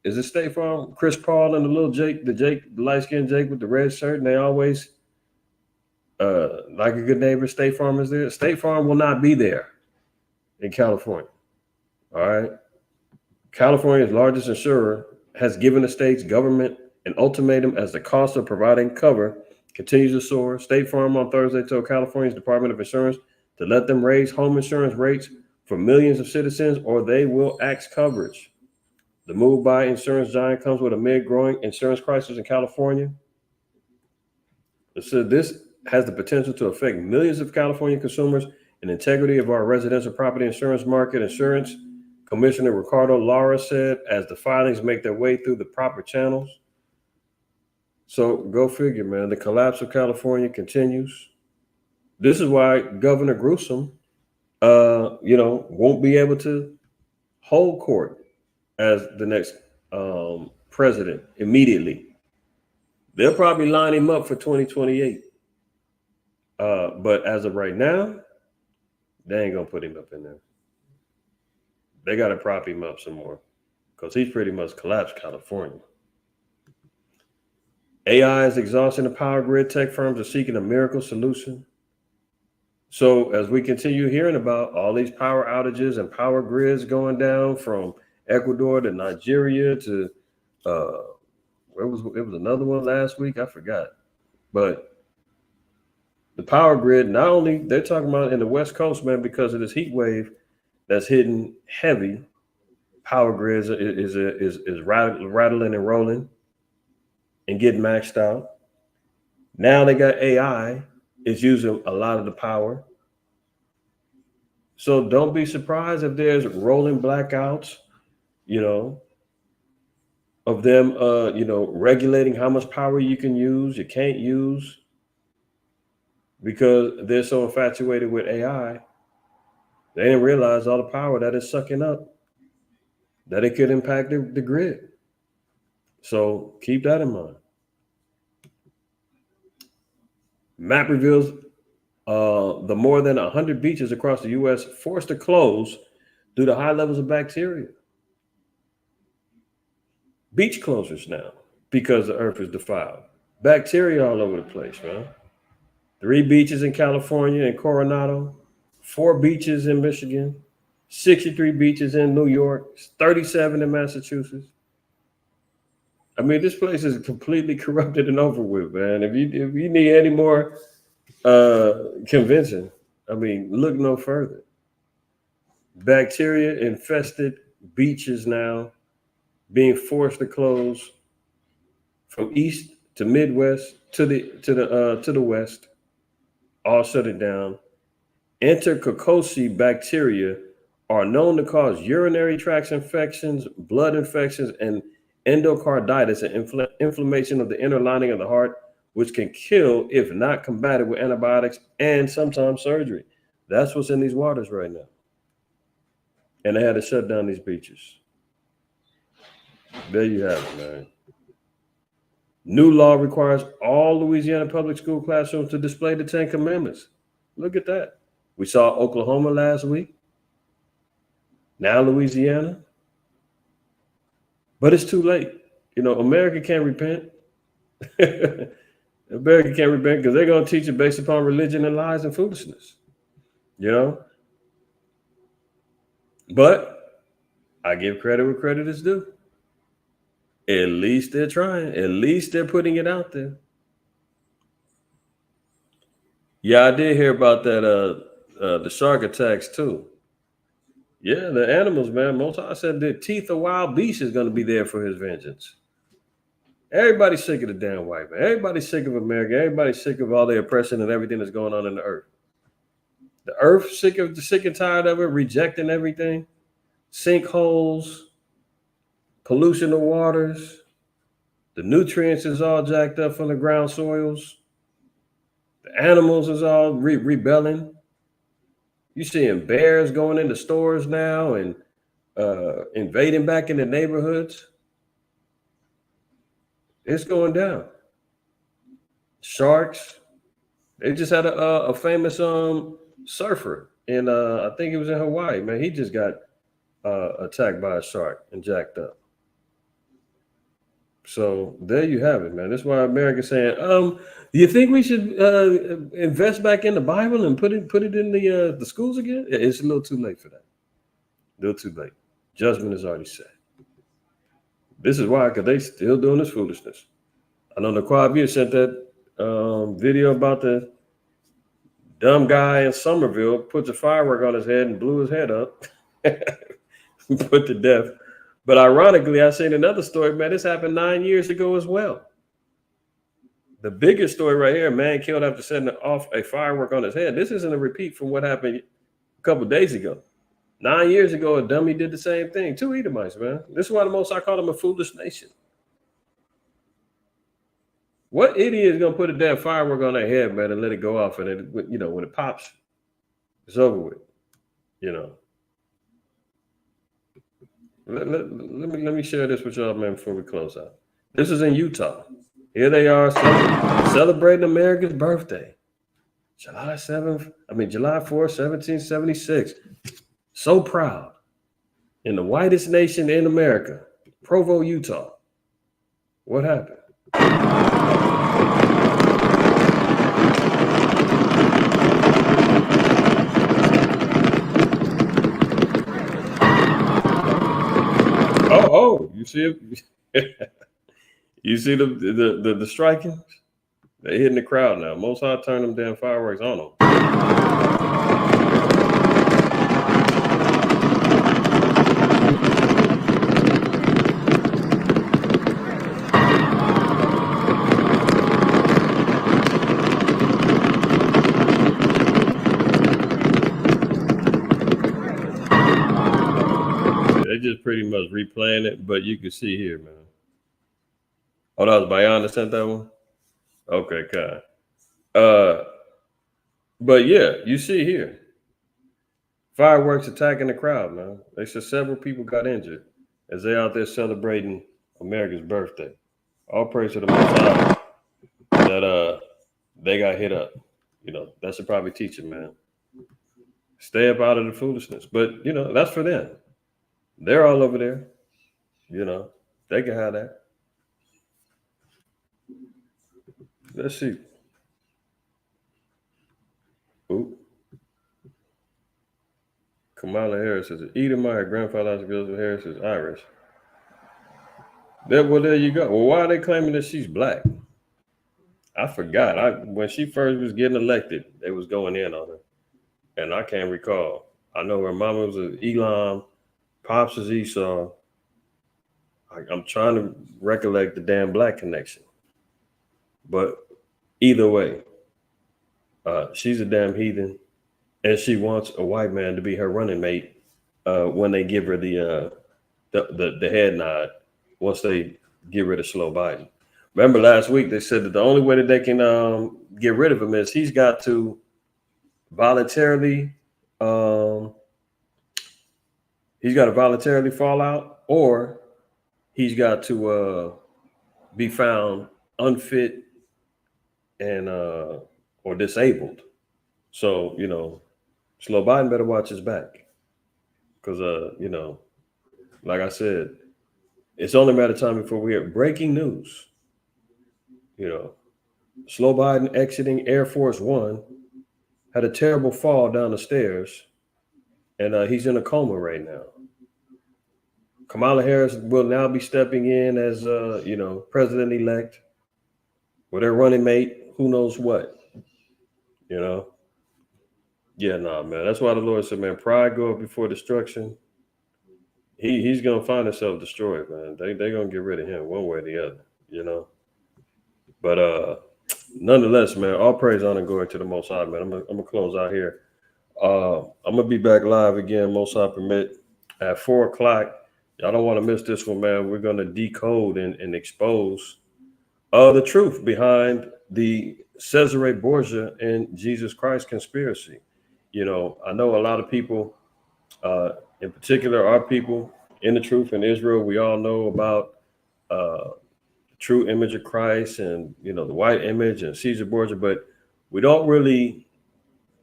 is it State Farm? Chris Paul and the little Jake, the light-skinned Jake with the red shirt, and they always, like a good neighbor, State Farm is there. State Farm will not be there in California. All right. California's largest insurer has given the state's government an ultimatum as the cost of providing cover continues to soar. State Farm on Thursday told California's Department of Insurance to let them raise home insurance rates for millions of citizens or they will axe coverage. The move by insurance giant comes with a mid-growing insurance crisis in California. So this has the potential to affect millions of California consumers and integrity of our residential property insurance market. Insurance Commissioner Ricardo Lara said as the filings make their way through the proper channels. So go figure, man. The collapse of California continues. This is why Governor Newsom, won't be able to hold court as the next president immediately. They'll probably line him up for 2028. But as of right now, they ain't gonna put him up in there. They gotta prop him up some more because he's pretty much collapsed California. AI is exhausting the power grid. Tech firms are seeking a miracle solution. So as we continue hearing about all these power outages and power grids going down from Ecuador to Nigeria to it was another one last week, I forgot. But the power grid, not only they're talking about in the West Coast, man, because of this heat wave that's hitting heavy, power grids is rattling and rolling and getting maxed out. Now they got AI, it's using a lot of the power. So don't be surprised if there's rolling blackouts, of them, regulating how much power you can use, you can't use, because they're so infatuated with AI. They didn't realize all the power that it's sucking up, that it could impact the grid. So keep that in mind. Map reveals the more than 100 beaches across the U.S. forced to close due to high levels of bacteria. Beach closures now because the earth is defiled. Bacteria all over the place, man. 3 beaches in California and Coronado, 4 beaches in Michigan, 63 beaches in New York, 37 in Massachusetts. I mean, this place is completely corrupted and over with, man. If you need any more convincing, I mean, look no further. Bacteria infested beaches now being forced to close from east to Midwest to the west, all shut it down. Enterococci bacteria are known to cause urinary tract infections, blood infections, and endocarditis, and inflammation of the inner lining of the heart, which can kill if not combated with antibiotics and sometimes surgery. That's what's in these waters right now. And they had to shut down these beaches. There you have it, man. New law requires all Louisiana public school classrooms to display the 10 Commandments. Look at that. We saw Oklahoma last week. Now Louisiana. But it's too late. America can't repent. America can't repent because they're going to teach it based upon religion and lies and foolishness. But I give credit where credit is due. At least they're trying. At least they're putting it out there. Yeah, I did hear about that, the shark attacks too. Yeah, the animals, man. Most I said the teeth of wild beasts is going to be there for his vengeance. Everybody's sick of the damn white man. Everybody's sick of America. Everybody's sick of all the oppression and everything that's going on in the earth. The earth sick and tired of it, rejecting everything. Sinkholes, pollution of waters, the nutrients is all jacked up from the ground soils. The animals is all rebelling. You're seeing bears going into stores now and invading back into neighborhoods. It's going down. Sharks. They just had a famous surfer in I think it was in Hawaii. Man, he just got attacked by a shark and jacked up. So there you have it, man. That's why America's saying, do you think we should invest back in the Bible and put it in the schools again? It's a little too late for that. A little too late. Judgment is already set. This is why, because they still doing this foolishness. I know Naquavia sent that video about the dumb guy in Somerville puts a firework on his head and blew his head up, put to death. But ironically, I seen another story, man. This happened 9 years ago as well. The biggest story right here, a man killed after setting off a firework on his head. This isn't a repeat from what happened a couple of days ago. 9 years ago, a dummy did the same thing. 2 Edomites, man. This is why I call them a foolish nation. What idiot is going to put a damn firework on their head, man, and let it go off? And it, when it pops, it's over with. Let me share this with y'all, man, before we close out. This is in Utah. Here they are celebrating America's birthday. July 4th, 1776. So proud. In the whitest nation in America, Provo, Utah. What happened? Oh, you see it? You see the strikings? They're hitting the crowd now. Most High turn them damn fireworks on them. They just pretty much replaying it, but you can see here, man. Oh, that was Bayan that sent that one? Okay, kind. But yeah, you see here. Fireworks attacking the crowd, man. They said several people got injured as they out there celebrating America's birthday. All praise to the Most High that they got hit up. You know, that should probably teach them, man. Stay up out of the foolishness. But, you know, that's for them. They're all over there. You know, they can have that. Let's see. Ooh. Kamala Harris is Edomite. Her grandfather Harris is Irish. Well, there you go. Well, why are they claiming that she's black? I forgot. When she first was getting elected, they was going in on her. And I can't recall. I know her mama was an Elam, pops is Esau. I'm trying to recollect the damn black connection. But either way, she's a damn heathen. And she wants a white man to be her running mate when they give her the head nod once they get rid of Slow Biden. Remember last week they said that the only way that they can get rid of him is he's got to voluntarily fall out, or he's got to be found unfit and or disabled. So, you know, Slow Biden better watch his back. Because, you know, like I said, it's only a matter of time before we hear breaking news. You know, Slow Biden exiting Air Force One had a terrible fall down the stairs, and he's in a coma right now. Kamala Harris will now be stepping in as, you know, president-elect with her running mate, who knows what, you know. Yeah, nah, man. That's why the Lord said, man, pride go up before destruction. He's gonna find himself destroyed, man. They're gonna get rid of him one way or the other, you know. But nonetheless, man, all praise, honor, and glory to the Most High, man. I'm gonna close out here. I'm gonna be back live again, Most High permit, at 4:00. Y'all don't want to miss this one, man. We're gonna decode and expose the truth behind the Cesare Borgia and Jesus Christ conspiracy. You know, I know a lot of people, in particular, our people in the truth in Israel, we all know about true image of Christ and, you know, the white image and Caesar Borgia, but we don't really,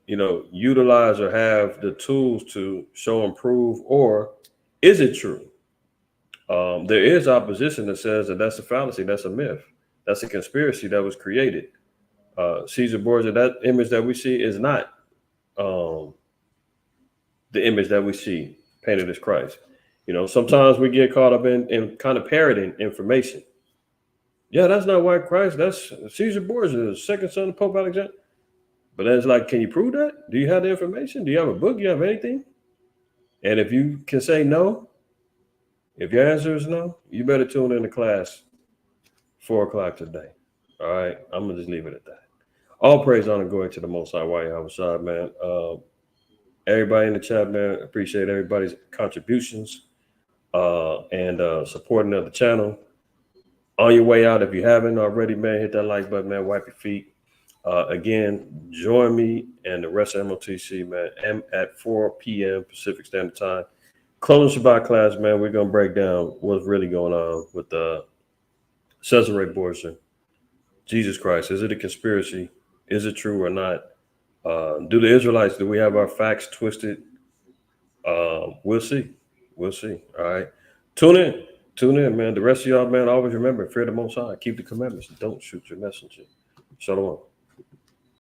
you know, utilize or have the tools to show and prove, or is it true? There is opposition that says that that's a fallacy, that's a myth, that's a conspiracy that was created. Caesar Borgia, that image that we see is not the image that we see painted as Christ. You know, sometimes we get caught up in kind of parroting information. Yeah, that's not white Christ. That's Caesar Borgia, the second son of Pope Alexander. But then it's like, can you prove that? Do you have the information? Do you have a book? Do you have anything? And if you can say no, if your answer is no, you better tune in to class 4:00 today. All right, I'm gonna just leave it at that. All praise, honor, glory to the Most High, IQAhmath, man. Everybody in the chat, man, appreciate everybody's contributions and supporting of the channel. On your way out, if you haven't already, man, hit that like button, man, wipe your feet. Again, join me and the rest of MOTC, man, at 4 p.m. Pacific Standard Time. Closing Shabbat class, man, we're going to break down what's really going on with Cesare Borgia Jesus Christ, is it a conspiracy? Is it true or not? Do the Israelites, do we have our facts twisted? We'll see. We'll see. All right. Tune in, man. The rest of y'all, man, always remember, fear the Most High. Keep the commandments. Don't shoot your messenger. Shalom.